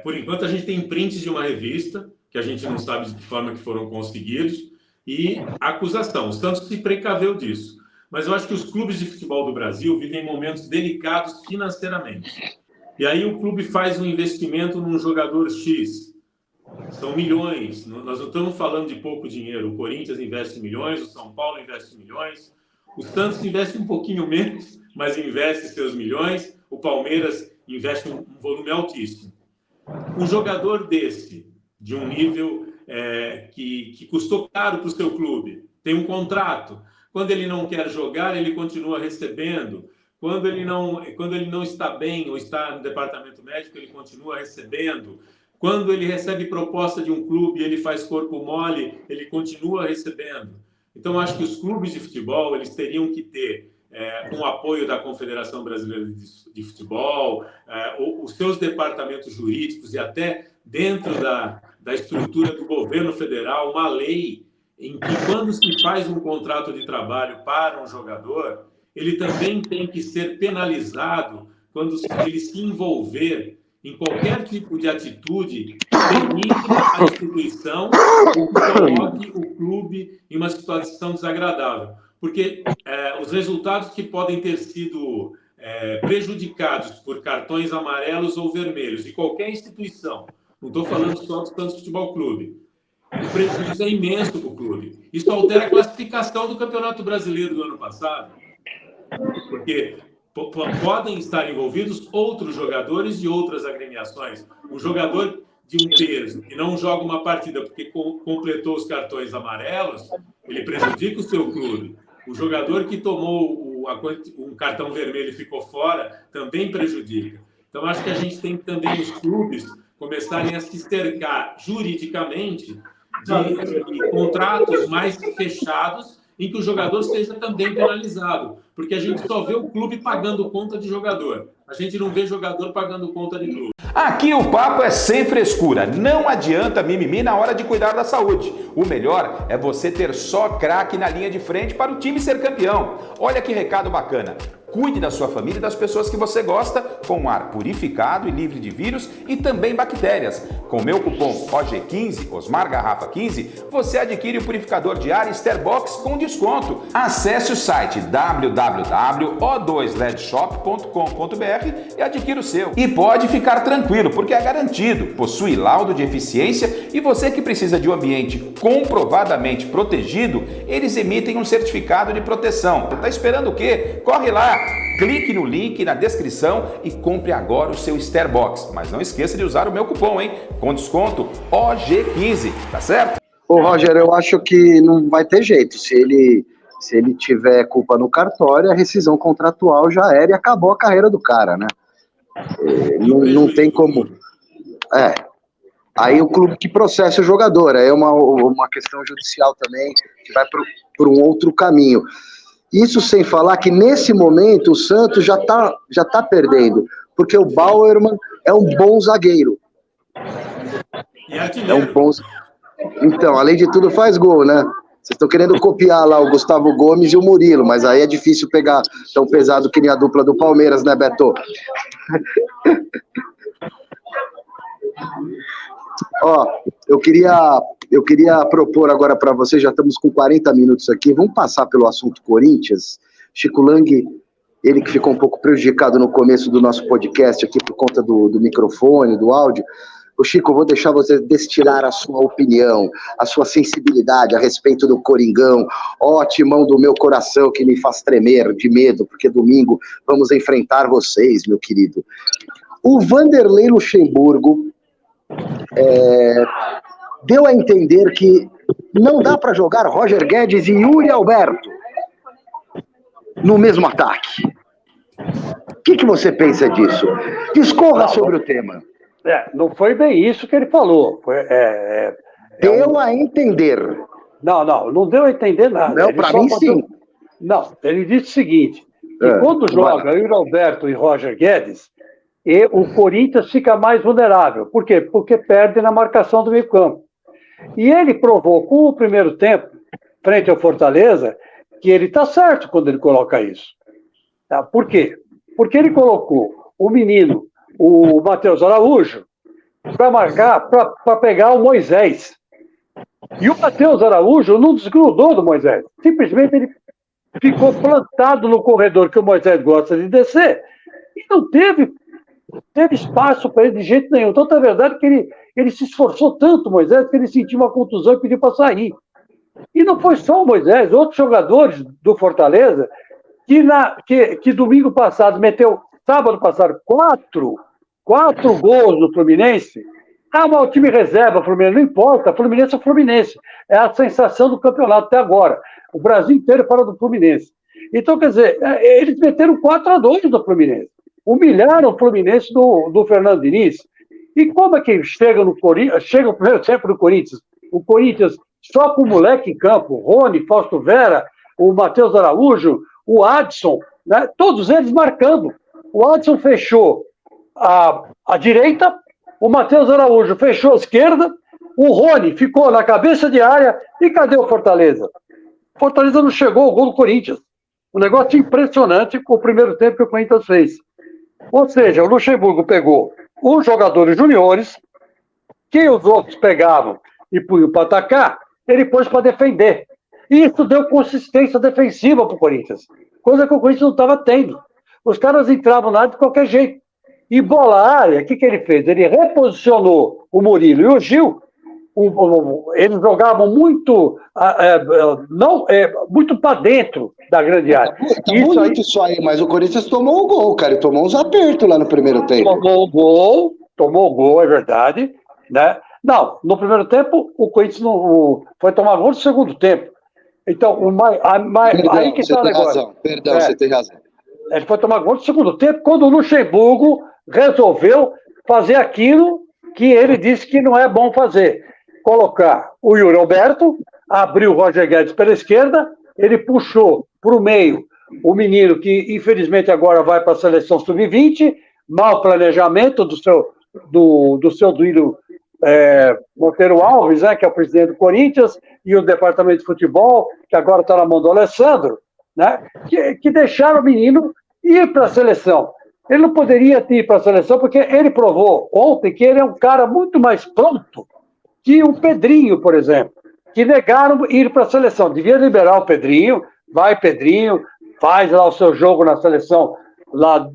Speaker 4: por enquanto a gente tem prints de uma revista, que a gente não sabe de que forma que foram conseguidos, e a acusação. O Santos se precaveu disso. Mas eu acho que os clubes de futebol do Brasil vivem momentos delicados financeiramente. E aí o clube faz um investimento num jogador X. São milhões. Nós não estamos falando de pouco dinheiro. O Corinthians investe milhões, o São Paulo investe milhões, o Santos investe um pouquinho menos, mas investe seus milhões. O Palmeiras investe um volume altíssimo. Um jogador desse, de um nível que custou caro para o seu clube, tem um contrato. Quando ele não quer jogar, ele continua recebendo. Quando ele não está bem ou está no departamento médico, ele continua recebendo. Quando ele recebe proposta de um clube e ele faz corpo mole, ele continua recebendo. Então, acho que os clubes de futebol eles teriam que ter com o apoio da Confederação Brasileira de Futebol, os seus departamentos jurídicos e até dentro da estrutura do governo federal, uma lei em que, quando se faz um contrato de trabalho para um jogador, ele também tem que ser penalizado quando ele se envolver em qualquer tipo de atitude que denigre a instituição ou que coloque o clube em uma situação desagradável. Porque os resultados que podem ter sido prejudicados por cartões amarelos ou vermelhos de qualquer instituição, não estou falando só do Santos Futebol Clube, o prejuízo é imenso para o clube. Isso altera a classificação do Campeonato Brasileiro do ano passado. Porque podem estar envolvidos outros jogadores de outras agremiações. O jogador de um terço que não joga uma partida porque completou os cartões amarelos, ele prejudica o seu clube. O jogador que tomou um cartão vermelho e ficou fora também prejudica. Então, acho que a gente tem que também os clubes começarem a se cercar juridicamente de contratos mais fechados em que o jogador seja também penalizado, porque a gente só vê o clube pagando conta de jogador. A gente não vê jogador pagando conta de clube.
Speaker 7: Aqui o papo é sem frescura. Não adianta mimimi na hora de cuidar da saúde. O melhor é você ter só craque na linha de frente para o time ser campeão. Olha que recado bacana. Cuide da sua família e das pessoas que você gosta com ar purificado e livre de vírus e também bactérias. Com o meu cupom OG15, Osmar Garrafa 15, você adquire o purificador de ar Starbox com desconto. Acesse o site www.o2ledshop.com.br e adquira o seu. E pode ficar tranquilo, porque é garantido, possui laudo de eficiência e você que precisa de um ambiente comprovadamente protegido, eles emitem um certificado de proteção. Tá esperando o quê? Corre lá! Clique no link na descrição e compre agora o seu Starbox. Mas não esqueça de usar o meu cupom, hein? Com desconto OG15, tá certo?
Speaker 1: Ô, Roger, eu acho que não vai ter jeito. Se ele tiver culpa no cartório, a rescisão contratual já era e acabou a carreira do cara, né? Não tem como... Aí o clube que processa o jogador. Aí é uma questão judicial também, que vai por um outro caminho. Isso sem falar que nesse momento o Santos já tá perdendo, porque o Bauerman é um bom zagueiro.
Speaker 4: É um
Speaker 1: bom. Então, além de tudo, faz gol, né? Vocês estão querendo copiar lá o Gustavo Gomes e o Murilo, mas aí é difícil pegar tão pesado que nem a dupla do Palmeiras, né, Beto? Ó, eu queria propor agora para vocês, já estamos com 40 minutos aqui, vamos passar pelo assunto Corinthians. Chico Lang, ele que ficou um pouco prejudicado no começo do nosso podcast aqui por conta do microfone, do áudio. Ô Chico, eu vou deixar você destilar a sua opinião, a sua sensibilidade a respeito do Coringão, ó timão do meu coração que me faz tremer de medo, porque domingo vamos enfrentar vocês, meu querido. O Vanderlei Luxemburgo deu a entender que não dá para jogar Roger Guedes e Yuri Alberto no mesmo ataque. O que você pensa disso? Discorra sobre o tema.
Speaker 6: Não foi bem isso que ele falou.
Speaker 1: Deu a entender.
Speaker 6: Não deu a entender nada.
Speaker 1: Não, para mim sim.
Speaker 6: Não, ele disse o seguinte, que quando joga Yuri Alberto e Roger Guedes, o Corinthians fica mais vulnerável. Por quê? Porque perde na marcação do meio campo. E ele provou com o primeiro tempo, frente ao Fortaleza, que ele está certo quando ele coloca isso. Por quê? Porque ele colocou o menino, o Matheus Araújo, para marcar, para pegar o Moisés. E o Matheus Araújo não desgrudou do Moisés. Simplesmente ele ficou plantado no corredor que o Moisés gosta de descer e não teve espaço para ele de jeito nenhum. Então, na verdade, que ele se esforçou tanto, Moisés, que ele sentiu uma contusão e pediu para sair. E não foi só o Moisés, outros jogadores do Fortaleza, que domingo passado sábado passado, quatro gols do Fluminense. Mas o time reserva, Fluminense, não importa, Fluminense é Fluminense. É a sensação do campeonato até agora. O Brasil inteiro fala do Fluminense. Então, quer dizer, eles meteram 4-2 do Fluminense. Humilharam o Fluminense do Fernando Diniz. E como é que chega no Corinthians? Chega o primeiro tempo do Corinthians. O Corinthians só com o moleque em campo, Rony, Fausto Vera, o Matheus Araújo, o Adson, né? Todos eles marcando. O Adson fechou a direita, o Matheus Araújo fechou a esquerda, o Rony ficou na cabeça de área. E cadê o Fortaleza? O Fortaleza não chegou ao gol do Corinthians. Um negócio impressionante com o primeiro tempo que o Corinthians fez. Ou seja, o Luxemburgo pegou os jogadores juniores, que os outros pegavam e punham para atacar, ele pôs para defender. E isso deu consistência defensiva para o Corinthians, coisa que o Corinthians não estava tendo. Os caras entravam na área de qualquer jeito. E bola área, o que ele fez? Ele reposicionou o Murilo e o Gil eles jogavam muito, muito para dentro da grande área.
Speaker 1: Tá bonito isso aí, mas o Corinthians tomou o gol, cara, e tomou uns apertos lá no primeiro tempo.
Speaker 6: Tomou o gol, é verdade, né? Não, no primeiro tempo, o Corinthians foi tomar gol no segundo tempo. Então, aí que está o negócio.
Speaker 1: Você tem razão.
Speaker 6: Ele foi tomar gol no segundo tempo, quando o Luxemburgo resolveu fazer aquilo que ele disse que não é bom fazer. Colocar o Yuri Alberto, abriu o Roger Guedes pela esquerda, ele puxou para o meio o menino que, infelizmente, agora vai para a seleção sub-20, mau planejamento do seu Duílio Monteiro Alves, né, que é o presidente do Corinthians, e o departamento de futebol, que agora está na mão do Alessandro, né, que deixaram o menino ir para a seleção. Ele não poderia ir para a seleção porque ele provou ontem que ele é um cara muito mais pronto que o Pedrinho, por exemplo, que negaram ir para a seleção. Devia liberar o Pedrinho, vai Pedrinho, faz lá o seu jogo na seleção lá,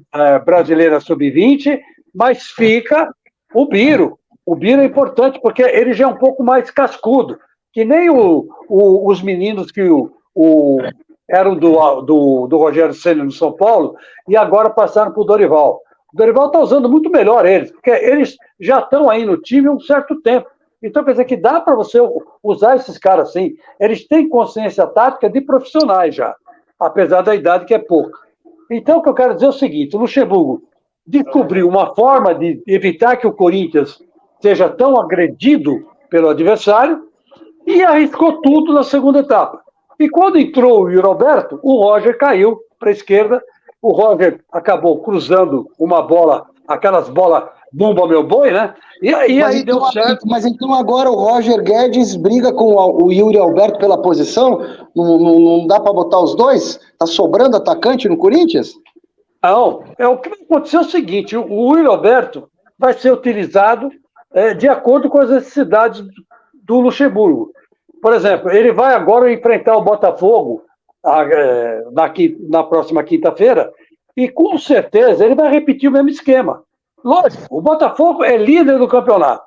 Speaker 6: brasileira sub-20, mas fica o Biro. O Biro é importante porque ele já é um pouco mais cascudo, que nem os meninos que eram do Rogério Ceni no São Paulo e agora passaram para o Dorival. O Dorival está usando muito melhor eles, porque eles já estão aí no time há um certo tempo. Então, quer dizer que dá para você usar esses caras assim. Eles têm consciência tática de profissionais já, apesar da idade que é pouca. Então, o que eu quero dizer é o seguinte, o Luxemburgo descobriu uma forma de evitar que o Corinthians seja tão agredido pelo adversário e arriscou tudo na segunda etapa. E quando entrou o Yuri Alberto, o Roger caiu para a esquerda, o Roger acabou cruzando uma bola, aquelas bolas bomba meu boi, né? E aí deu certo.
Speaker 1: Mas então agora o Roger Guedes briga com o Yuri Alberto pela posição? Não dá para botar os dois? Tá sobrando atacante no Corinthians?
Speaker 6: Não, o que vai acontecer é o seguinte, o Yuri Alberto vai ser utilizado de acordo com as necessidades do Luxemburgo. Por exemplo, ele vai agora enfrentar o Botafogo na próxima quinta-feira e com certeza ele vai repetir o mesmo esquema. Lógico, o Botafogo é líder do campeonato.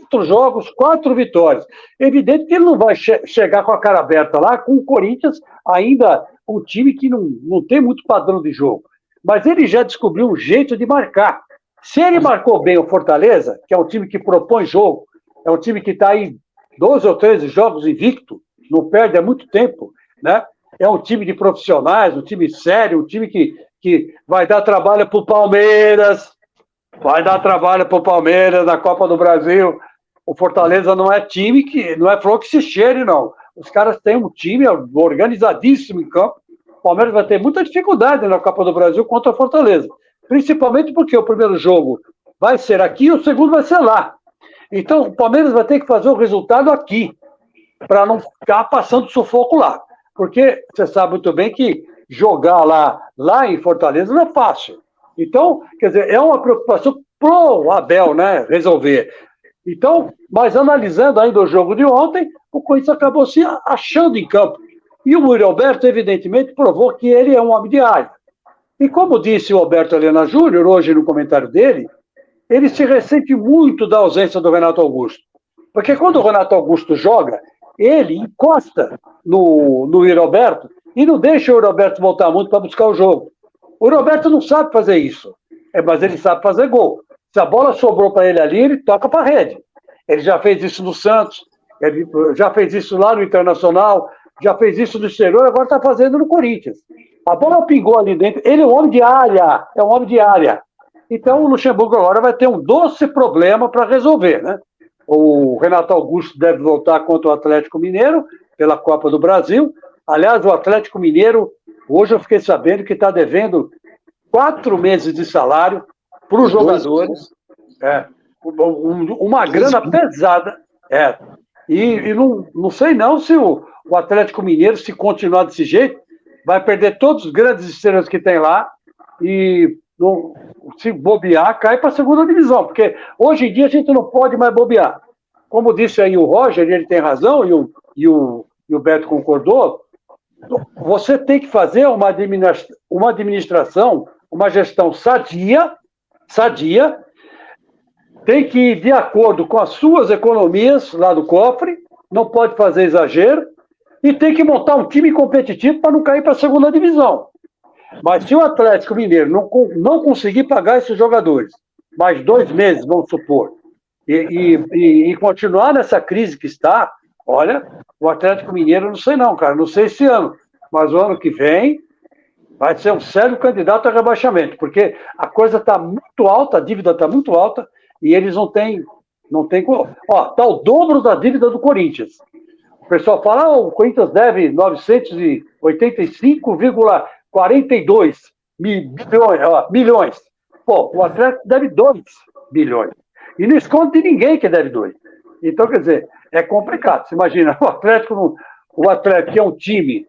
Speaker 6: 4 jogos, 4 vitórias. Evidente que ele não vai chegar com a cara aberta lá, com o Corinthians ainda um time que não tem muito padrão de jogo. Mas ele já descobriu um jeito de marcar. Se ele marcou bem o Fortaleza, que é um time que propõe jogo, é um time que está aí 12 ou 13 jogos invicto, não perde há muito tempo, né? É um time de profissionais, um time sério, um time que vai dar trabalho para o Palmeiras, na Copa do Brasil. O Fortaleza não é time não é flor que se cheire, não. Os caras têm um time organizadíssimo em campo. O Palmeiras vai ter muita dificuldade na Copa do Brasil contra o Fortaleza. Principalmente porque o primeiro jogo vai ser aqui e o segundo vai ser lá. Então, o Palmeiras vai ter que fazer o resultado aqui, para não ficar passando sufoco lá. Porque você sabe muito bem que jogar lá em Fortaleza não é fácil. Então, quer dizer, é uma preocupação pro Abel, né, resolver. Então, mas analisando ainda o jogo de ontem, o Corinthians acabou se achando em campo. E o Yuri Alberto, evidentemente, provou que ele é um homem de área. E como disse o Alberto Helena Júnior, hoje no comentário dele, ele se ressente muito da ausência do Renato Augusto. Porque quando o Renato Augusto joga, ele encosta no Yuri Alberto e não deixa o Yuri Alberto voltar muito para buscar o jogo. O Yuri Alberto não sabe fazer isso, mas ele sabe fazer gol. Se a bola sobrou para ele ali, ele toca para a rede. Ele já fez isso no Santos, ele já fez isso lá no Internacional, já fez isso no exterior, agora está fazendo no Corinthians. A bola pingou ali dentro, ele é um homem de área, Então o Luxemburgo agora vai ter um doce problema para resolver, né? O Renato Augusto deve voltar contra o Atlético Mineiro pela Copa do Brasil. Aliás, o Atlético Mineiro, hoje eu fiquei sabendo que está devendo 4 meses de salário para os jogadores. Uma grana pesada. E não sei não se o Atlético Mineiro, se continuar desse jeito, vai perder todos os grandes estrelas que tem lá e se bobear, cai para a segunda divisão, porque hoje em dia a gente não pode mais bobear. Como disse aí o Roger, ele tem razão, e o Beto concordou, você tem que fazer uma administração, uma gestão sadia, tem que ir de acordo com as suas economias lá do cofre, não pode fazer exagero, e tem que montar um time competitivo para não cair para a segunda divisão. Mas se o Atlético Mineiro não conseguir pagar esses jogadores, mais 2 meses, vamos supor, e continuar nessa crise que está, olha, o Atlético Mineiro, não sei não, cara, não sei esse ano, mas o ano que vem vai ser um sério candidato a rebaixamento, porque a coisa está muito alta, a dívida está muito alta, e eles não têm... Está o dobro da dívida do Corinthians. O pessoal fala, o Corinthians deve 985,42 milhões. Pô, o Atlético deve 2 bilhões. E não esconde de ninguém que deve 2. Então, quer dizer, é complicado. Você imagina, o Atlético que é um time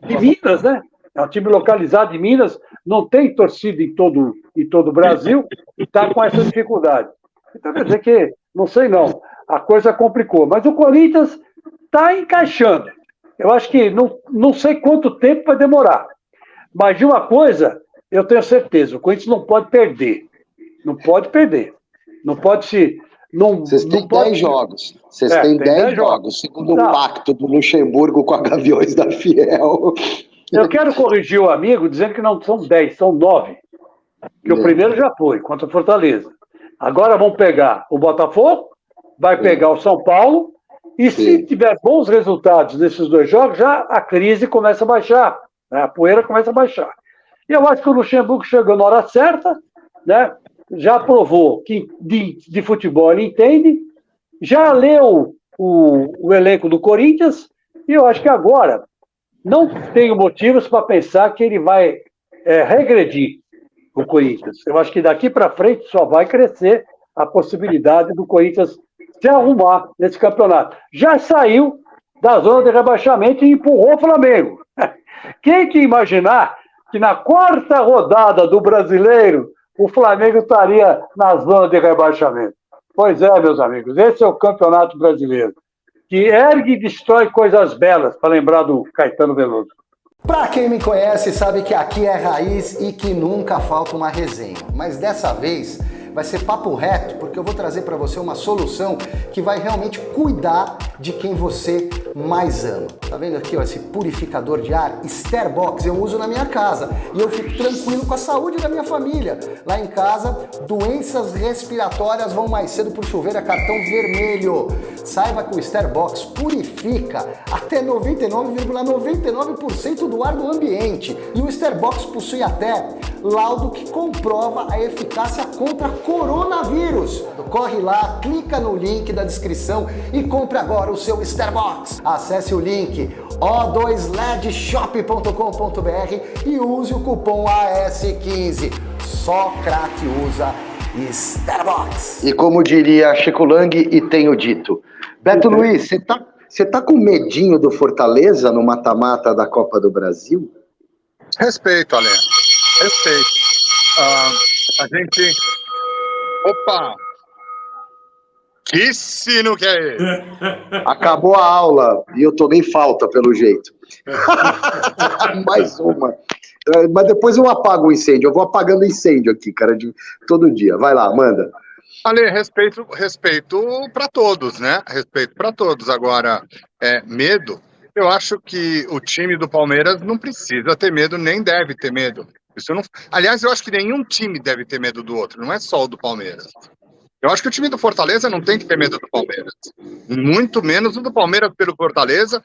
Speaker 6: de Minas, né? É um time localizado em Minas, não tem torcida em todo o Brasil e está com essa dificuldade. Então, quer dizer que, não sei não, a coisa complicou. Mas o Corinthians está encaixando. Eu acho que não sei quanto tempo vai demorar. Mas de uma coisa, eu tenho certeza, o Corinthians não pode perder. Não pode perder. Não pode se...
Speaker 1: Vocês têm 10 jogos. Vocês têm 10 jogos, segundo o pacto do Luxemburgo com a Gaviões da Fiel.
Speaker 6: Eu quero corrigir o amigo dizendo que não são 10, são 9. Que o primeiro já foi, contra o Fortaleza. Agora vão pegar o Botafogo, vai pegar o São Paulo, e se tiver bons resultados nesses 2 jogos, já a crise começa a baixar, né? A poeira começa a baixar. E eu acho que o Luxemburgo chegou na hora certa, né? Já provou que de futebol ele entende, já leu o elenco do Corinthians, e eu acho que agora não tenho motivos para pensar que ele vai regredir o Corinthians. Eu acho que daqui para frente só vai crescer a possibilidade do Corinthians se arrumar nesse campeonato. Já saiu da zona de rebaixamento e empurrou o Flamengo. Quem que imaginar que na 4ª rodada do Brasileiro o Flamengo estaria na zona de rebaixamento? Pois é, meus amigos, esse é o Campeonato Brasileiro, que ergue e destrói coisas belas, para lembrar do Caetano Veloso.
Speaker 8: Pra quem me conhece sabe que aqui é raiz e que nunca falta uma resenha. Mas dessa vez vai ser papo reto, porque eu vou trazer para você uma solução que vai realmente cuidar de quem você mais ama. Tá vendo aqui, ó, esse purificador de ar Starbox eu uso na minha casa e eu fico tranquilo com a saúde da minha família. Lá em casa, doenças respiratórias vão mais cedo pro chuveiro a cartão vermelho. Saiba que o Starbox purifica até 99,99% do ar do ambiente. E o Starbox possui até laudo que comprova a eficácia contra coronavírus. Corre lá, clica no link da descrição e compre agora o seu Starbox. Acesse o link o2ledshop.com.br e use o cupom AS15. Só craque usa Starbox.
Speaker 1: E como diria Chico Lang, e tenho dito. Beto Luiz, você tá com medinho do Fortaleza no mata-mata da Copa do Brasil?
Speaker 2: Respeito, Ale. Respeito. A gente... Opa! Que sino que é esse?
Speaker 1: Acabou a aula e eu tomei falta, pelo jeito. Mais uma. Mas depois eu apago o incêndio. Eu vou apagando incêndio aqui, cara, todo dia. Vai lá, manda.
Speaker 2: Ale, respeito para todos, né? Respeito para todos. Agora, medo... Eu acho que o time do Palmeiras não precisa ter medo, nem deve ter medo. Isso não... Aliás, eu acho que nenhum time deve ter medo do outro, não é só o do Palmeiras. Eu acho que o time do Fortaleza não tem que ter medo do Palmeiras. Muito menos o do Palmeiras pelo Fortaleza,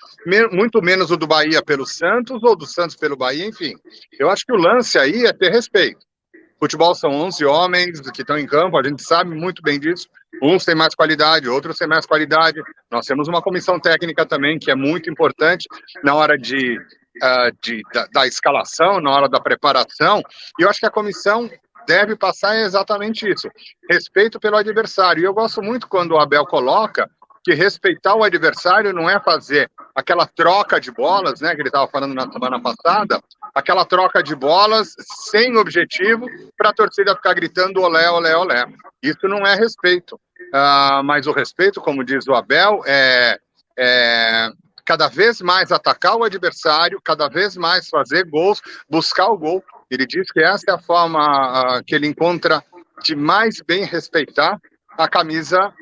Speaker 2: muito menos o do Bahia pelo Santos, ou do Santos pelo Bahia, enfim. Eu acho que o lance aí é ter respeito. Futebol são 11 homens que estão em campo, a gente sabe muito bem disso. Uns têm mais qualidade, outros têm mais qualidade. Nós temos uma comissão técnica também, que é muito importante na hora da escalação, na hora da preparação. E eu acho que a comissão deve passar exatamente isso. Respeito pelo adversário. E eu gosto muito quando o Abel coloca que respeitar o adversário não é fazer aquela troca de bolas, né, que ele estava falando na semana passada, aquela troca de bolas sem objetivo para a torcida ficar gritando olé, olé, olé. Isso não é respeito. Mas o respeito, como diz o Abel, é cada vez mais atacar o adversário, cada vez mais fazer gols, buscar o gol. Ele diz que essa é a forma que ele encontra de mais bem respeitar a camisa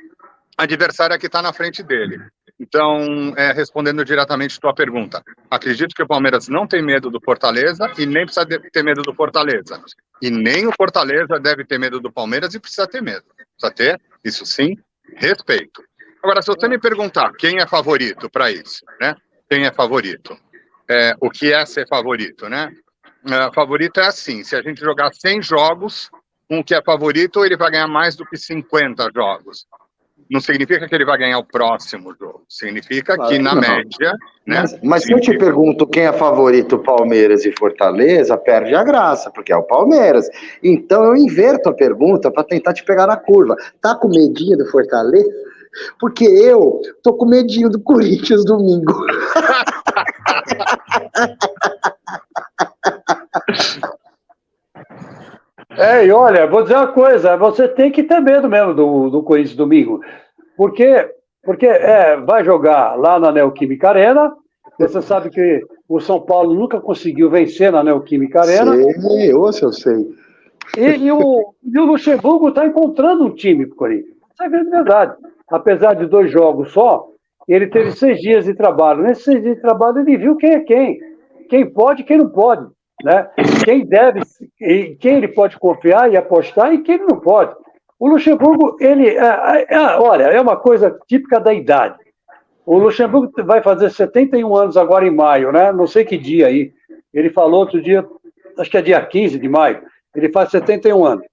Speaker 2: adversária que está na frente dele. Então, respondendo diretamente a tua pergunta, acredito que o Palmeiras não tem medo do Fortaleza e nem precisa ter medo do Fortaleza. E nem o Fortaleza deve ter medo do Palmeiras e precisa ter medo. Precisa ter, isso sim, respeito. Agora, se você me perguntar quem é favorito para isso, né? Quem é favorito? O que é ser favorito, né? Favorito é assim, se a gente jogar 100 jogos, um que é favorito, ele vai ganhar mais do que 50 jogos. Não significa que ele vai ganhar o próximo jogo. Significa que, na média... Né,
Speaker 1: mas se eu te pergunto quem é favorito, Palmeiras e Fortaleza, perde a graça, porque é o Palmeiras. Então eu inverto a pergunta para tentar te pegar na curva. Tá com medinho do Fortaleza? Porque eu tô com medinho do Corinthians domingo.
Speaker 6: E olha, vou dizer uma coisa, você tem que ter medo mesmo do Corinthians domingo, porque vai jogar lá na Neoquímica Arena, você sabe que o São Paulo nunca conseguiu vencer na Neoquímica Arena.
Speaker 1: Eu sei.
Speaker 6: E o Luxemburgo está encontrando um time para o Corinthians, isso é verdade. Apesar de 2 jogos só, ele teve 6 dias de trabalho. Nesses 6 dias de trabalho ele viu quem é quem pode e quem não pode. Né? Quem ele pode confiar e apostar e quem ele não pode. O Luxemburgo, olha, é uma coisa típica da idade. O Luxemburgo vai fazer 71 anos agora em maio, né? Não sei que dia aí. Ele falou outro dia, acho que é dia 15 de maio, ele faz 71 anos.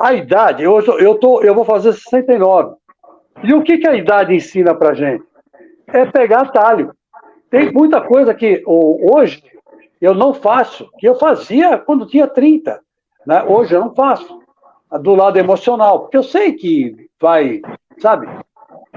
Speaker 6: A idade, eu vou fazer 69. E o que a idade ensina pra gente? É pegar atalho. Tem muita coisa que hoje eu não faço, que eu fazia quando tinha 30. Né? Hoje eu não faço, do lado emocional, porque eu sei que vai, sabe,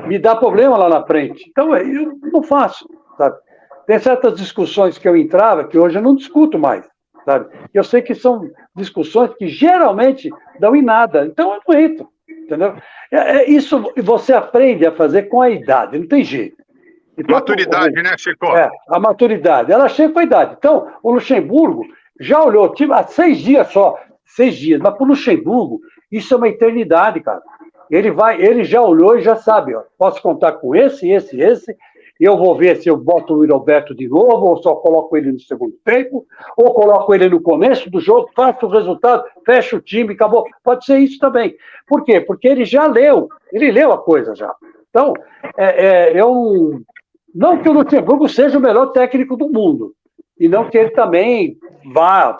Speaker 6: me dar problema lá na frente. Então eu não faço, sabe? Tem certas discussões que eu entrava que hoje eu não discuto mais, sabe? Eu sei que são discussões que geralmente dão em nada, então eu não entro, entendeu? Isso você aprende a fazer com a idade, não tem jeito. Então,
Speaker 2: maturidade, né, Chico?
Speaker 6: A maturidade. Ela chega com a idade. Então, o Luxemburgo já olhou, há 6 dias só, 6 dias, mas para o Luxemburgo, isso é uma eternidade, cara. Ele já olhou e já sabe, ó, posso contar com esse, eu vou ver se eu boto o Luiz Roberto de novo, ou só coloco ele no segundo tempo, ou coloco ele no começo do jogo, faço o resultado, fecho o time, acabou. Pode ser isso também. Por quê? Porque ele já leu, a coisa já. Então, não que o Luxemburgo seja o melhor técnico do mundo, e não que ele também vá,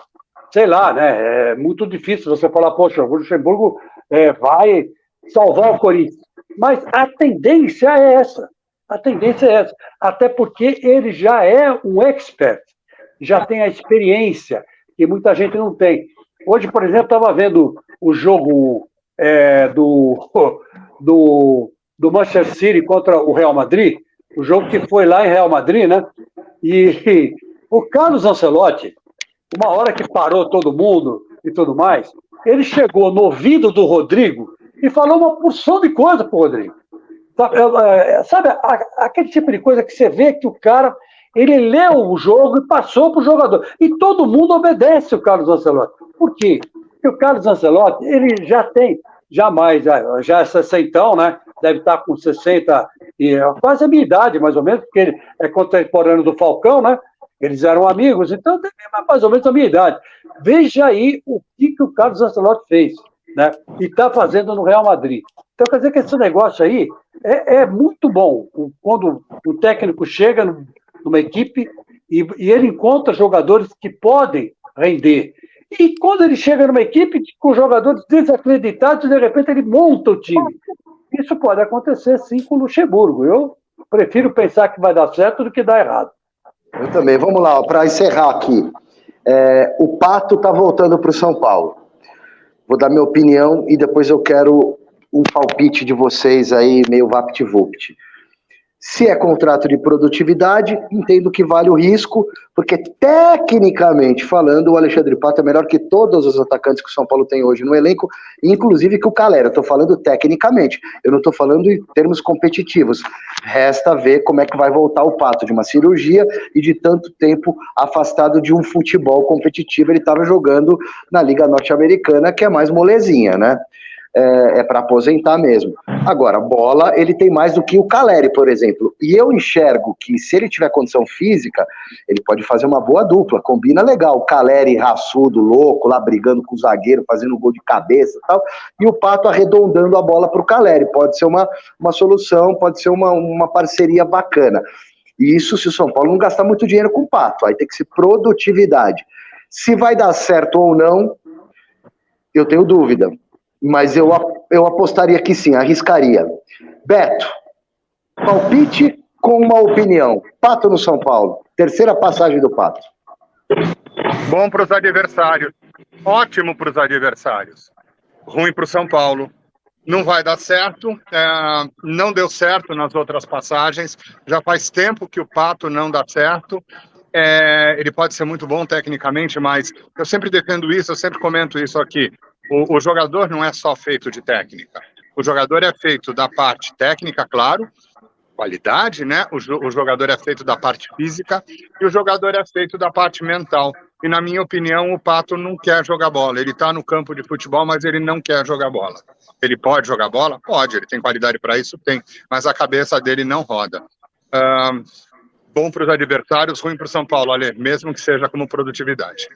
Speaker 6: sei lá, né? É muito difícil você falar, poxa, o Luxemburgo vai salvar o Corinthians. Mas a tendência é essa. Até porque ele já é um expert, já tem a experiência que muita gente não tem. Hoje, por exemplo, estava vendo o jogo do Manchester City contra o Real Madrid, o jogo que foi lá em Real Madrid, né? E o Carlos Ancelotti, uma hora que parou todo mundo e tudo mais, ele chegou no ouvido do Rodrigo e falou uma porção de coisa pro Rodrigo. Sabe, aquele tipo de coisa que você vê que o cara, ele leu o jogo e passou pro jogador. E todo mundo obedece o Carlos Ancelotti. Por quê? Porque o Carlos Ancelotti, ele já tem, já é 60, né? Deve estar com 60, quase a minha idade, mais ou menos, porque ele é contemporâneo do Falcão, né? Eles eram amigos, então tem mais ou menos a minha idade. Veja aí o que o Carlos Ancelotti fez, né? E está fazendo no Real Madrid. Então, quer dizer que esse negócio aí é muito bom. Quando o técnico chega numa equipe e ele encontra jogadores que podem render. E quando ele chega numa equipe com jogadores desacreditados, de repente ele monta o time. Isso pode acontecer, sim, com o Luxemburgo. Eu prefiro pensar que vai dar certo do que dar errado.
Speaker 1: Eu também. Vamos lá, para encerrar aqui. O Pato está voltando para o São Paulo. Vou dar minha opinião e depois eu quero um palpite de vocês aí, meio vapt-vupt. Se é contrato de produtividade, entendo que vale o risco, porque tecnicamente falando, o Alexandre Pato é melhor que todos os atacantes que o São Paulo tem hoje no elenco, inclusive que o Calera. Eu estou falando tecnicamente, eu não estou falando em termos competitivos. Resta ver como é que vai voltar o Pato de uma cirurgia e de tanto tempo afastado de um futebol competitivo. Ele estava jogando na Liga Norte-Americana, que é mais molezinha, né? é para aposentar mesmo. Agora, bola, ele tem mais do que o Caleri, por exemplo. E eu enxergo que, se ele tiver condição física, ele pode fazer uma boa dupla, combina legal. O Caleri raçudo, louco, lá brigando com o zagueiro, fazendo gol de cabeça e tal, e o Pato arredondando a bola para o Caleri. Pode ser uma solução, pode ser uma parceria bacana. E isso se o São Paulo não gastar muito dinheiro com o Pato, aí tem que ser produtividade. Se vai dar certo ou não, eu tenho dúvida. Mas eu apostaria que sim, arriscaria. Beto, palpite com uma opinião. Pato no São Paulo. Terceira passagem do Pato.
Speaker 2: Bom para os adversários. Ótimo para os adversários. Ruim para o São Paulo. Não vai dar certo. Não deu certo nas outras passagens. Já faz tempo que o Pato não dá certo. Ele pode ser muito bom tecnicamente, mas eu sempre defendo isso, eu sempre comento isso aqui. O jogador não é só feito de técnica. O jogador é feito da parte técnica, claro, qualidade, né? O jogador é feito da parte física e o jogador é feito da parte mental. E, na minha opinião, o Pato não quer jogar bola. Ele está no campo de futebol, mas ele não quer jogar bola. Ele pode jogar bola? Pode. Ele tem qualidade para isso? Tem. Mas a cabeça dele não roda. Bom para os adversários, ruim para o São Paulo, Ale, mesmo que seja como produtividade.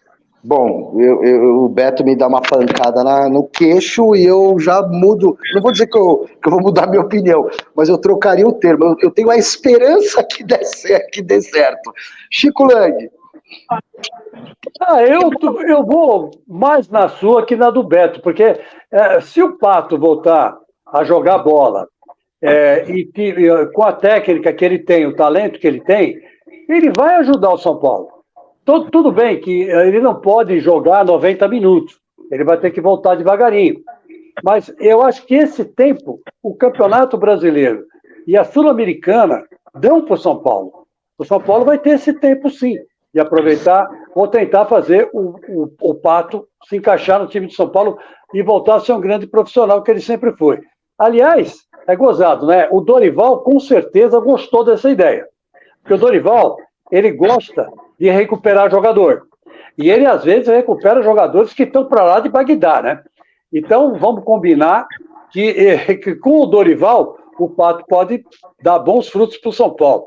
Speaker 1: Bom, o Beto me dá uma pancada no queixo e eu já mudo. Não vou dizer que eu vou mudar minha opinião, mas eu trocaria o termo. Eu tenho a esperança que dê certo. Chico Lang.
Speaker 6: Eu vou mais na sua que na do Beto, porque se o Pato voltar a jogar bola e com a técnica que ele tem, o talento que ele tem, ele vai ajudar o São Paulo. Tudo bem que ele não pode jogar 90 minutos, ele vai ter que voltar devagarinho. Mas eu acho que esse tempo, o Campeonato Brasileiro e a Sul-Americana dão para o São Paulo. O São Paulo vai ter esse tempo, sim, de aproveitar ou tentar fazer o Pato se encaixar no time de São Paulo e voltar a ser um grande profissional que ele sempre foi. Aliás, é gozado, né? O Dorival, com certeza, gostou dessa ideia. Porque o Dorival, ele gosta de recuperar jogador. E ele, às vezes, recupera jogadores que estão para lá de Bagdá, né? Então, vamos combinar que com o Dorival, o Pato pode dar bons frutos para o São Paulo.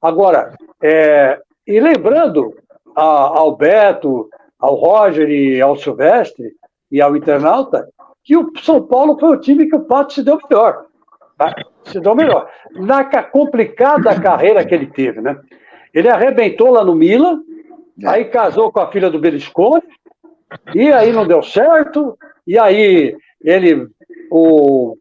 Speaker 6: Agora, e lembrando ao Beto, ao Roger e ao Silvestre e ao internauta, que o São Paulo foi o time que o Pato se deu melhor. Tá? Se deu melhor. Na complicada carreira que ele teve, né? Ele arrebentou lá no Milan, aí casou com a filha do Berlusconi, e aí não deu certo, e aí ele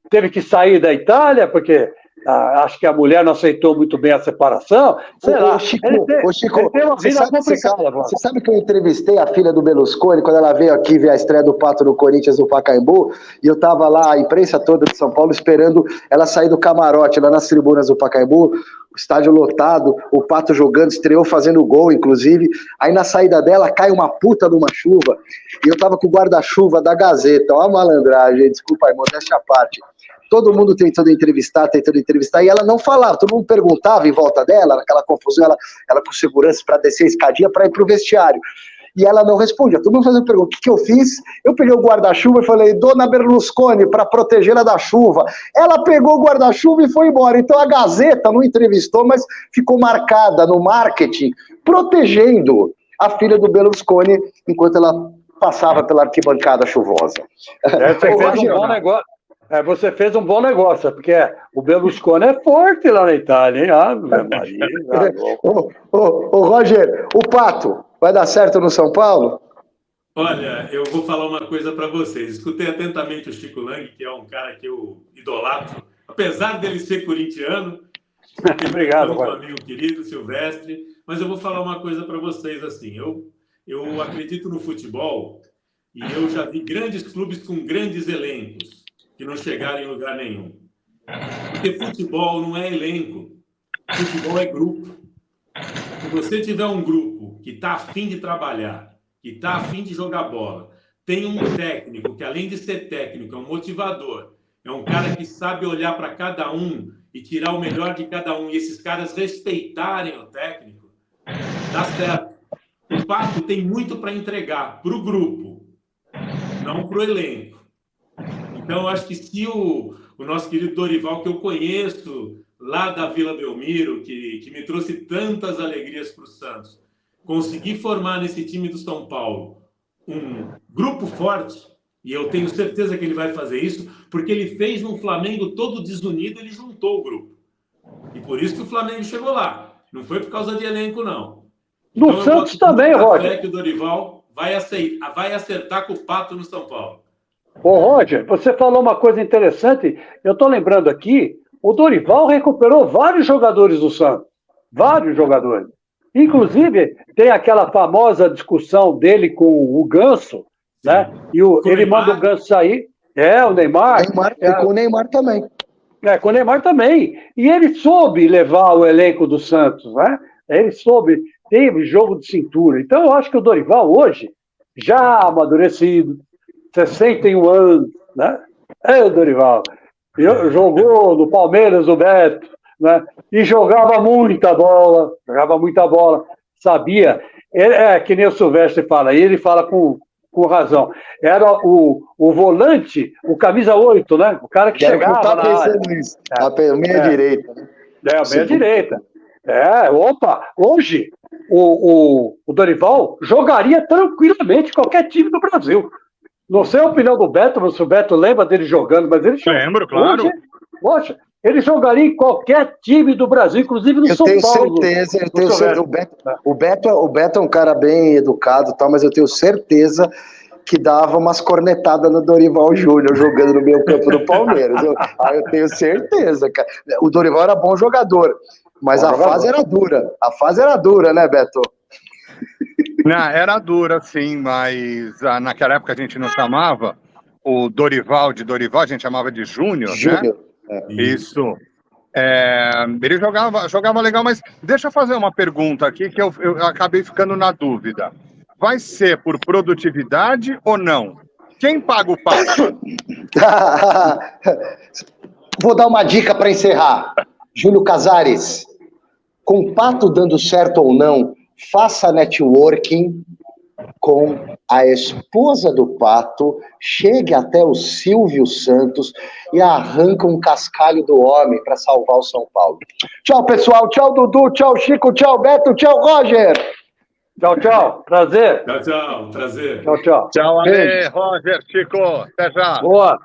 Speaker 6: teve que sair da Itália, porque acho que a mulher não aceitou muito bem a separação. Sei lá.
Speaker 1: Chico,
Speaker 6: ele tem uma vida complicada.
Speaker 1: Você sabe que eu entrevistei a filha do Berlusconi quando ela veio aqui ver a estreia do Pato no Corinthians no Pacaembu, e eu estava lá, a imprensa toda de São Paulo, esperando ela sair do camarote, lá nas tribunas do Pacaembu, o estádio lotado, o Pato jogando, estreou fazendo gol, inclusive. Aí na saída dela cai uma puta de uma chuva, e eu tava com o guarda-chuva da Gazeta. Ó a malandragem, desculpa aí, modéstia à parte. Todo mundo tentando entrevistar, e ela não falava, todo mundo perguntava em volta dela, naquela confusão, ela com segurança para descer a escadinha para ir pro vestiário. E ela não respondia, todo mundo fazendo pergunta, o que eu fiz? Eu peguei o guarda-chuva e falei, Dona Berlusconi, para protegê-la da chuva. Ela pegou o guarda-chuva e foi embora. Então a Gazeta não entrevistou, mas ficou marcada no marketing, protegendo a filha do Berlusconi enquanto ela passava pela arquibancada chuvosa.
Speaker 6: Você fez um bom negócio, porque o Berlusconi é forte lá na Itália, hein? Maria.
Speaker 1: Ô, Roger, o Pato, vai dar certo no São Paulo?
Speaker 4: Olha, eu vou falar uma coisa para vocês. Escutei atentamente o Chico Lang, que é um cara que eu idolatro, apesar dele ser corintiano.
Speaker 6: Obrigado,
Speaker 4: meu amigo querido, Silvestre. Mas eu vou falar uma coisa para vocês assim. Eu acredito no futebol e eu já vi grandes clubes com grandes elencos que não chegaram em lugar nenhum. Porque futebol não é elenco, futebol é grupo. Se você tiver um grupo que está a fim de trabalhar, que está a fim de jogar bola, tem um técnico que, além de ser técnico, é um motivador, é um cara que sabe olhar para cada um e tirar o melhor de cada um, e esses caras respeitarem o técnico, dá certo. O Pato tem muito para entregar para o grupo, não para o elenco. Então, eu acho que se o nosso querido Dorival, que eu conheço lá da Vila Belmiro, que me trouxe tantas alegrias para o Santos, conseguir formar nesse time do São Paulo um grupo forte, e eu tenho certeza que ele vai fazer isso, porque ele fez um Flamengo todo desunido, ele juntou o grupo. E por isso que o Flamengo chegou lá. Não foi por causa de elenco, não.
Speaker 6: No
Speaker 4: Então,
Speaker 6: Santos também, Roger.
Speaker 4: Fé que o Dorival vai acertar com o Pato no São Paulo.
Speaker 6: Ô, Roger, você falou uma coisa interessante. Eu estou lembrando aqui, o Dorival recuperou vários jogadores do Santos. Vários jogadores. Inclusive, tem aquela famosa discussão dele com o Ganso, né? E ele manda o Ganso sair. O Neymar.
Speaker 1: Com o Neymar também.
Speaker 6: Com o Neymar também. E ele soube levar o elenco do Santos, né? Ele soube, teve jogo de cintura. Então, eu acho que o Dorival hoje, já amadurecido, 61 anos, né? O Dorival. Jogou no Palmeiras, o Beto, né? E jogava muita bola, sabia. Que nem o Silvestre fala, e ele fala com razão. Era o volante, o camisa 8, né? O cara que chegava na área.
Speaker 1: Meia direita.
Speaker 6: Meia direita. Hoje o Dorival jogaria tranquilamente qualquer time do Brasil. Não sei a opinião do Beto, se o Beto lembra dele jogando, mas ele
Speaker 2: lembro, claro.
Speaker 6: Poxa, ele jogaria em qualquer time do Brasil, inclusive no São Paulo.
Speaker 1: Eu tenho certeza. O Beto é um cara bem educado, tal, mas eu tenho certeza que dava umas cornetadas no Dorival Júnior jogando no meio campo do Palmeiras. Eu tenho certeza, cara. O Dorival era bom jogador, mas fase era dura. A fase era dura, né, Beto?
Speaker 2: Não, era dura, sim, mas naquela época a gente não chamava o Dorival de Dorival, a gente chamava de Júnior, né? Isso. Ele jogava legal, mas deixa eu fazer uma pergunta aqui que eu acabei ficando na dúvida. Vai ser por produtividade ou não? Quem paga o pato?
Speaker 1: Vou dar uma dica para encerrar. Júlio Casares, com o Pato dando certo ou não, faça networking com a esposa do Pato, chegue até o Silvio Santos e arranca um cascalho do homem para salvar o São Paulo. Tchau, pessoal. Tchau, Dudu. Tchau, Chico. Tchau, Beto. Tchau, Roger.
Speaker 6: Tchau. Prazer.
Speaker 4: Tchau. Prazer.
Speaker 6: Tchau.
Speaker 2: Tchau, Ale, Roger, Chico. Até já.
Speaker 6: Boa.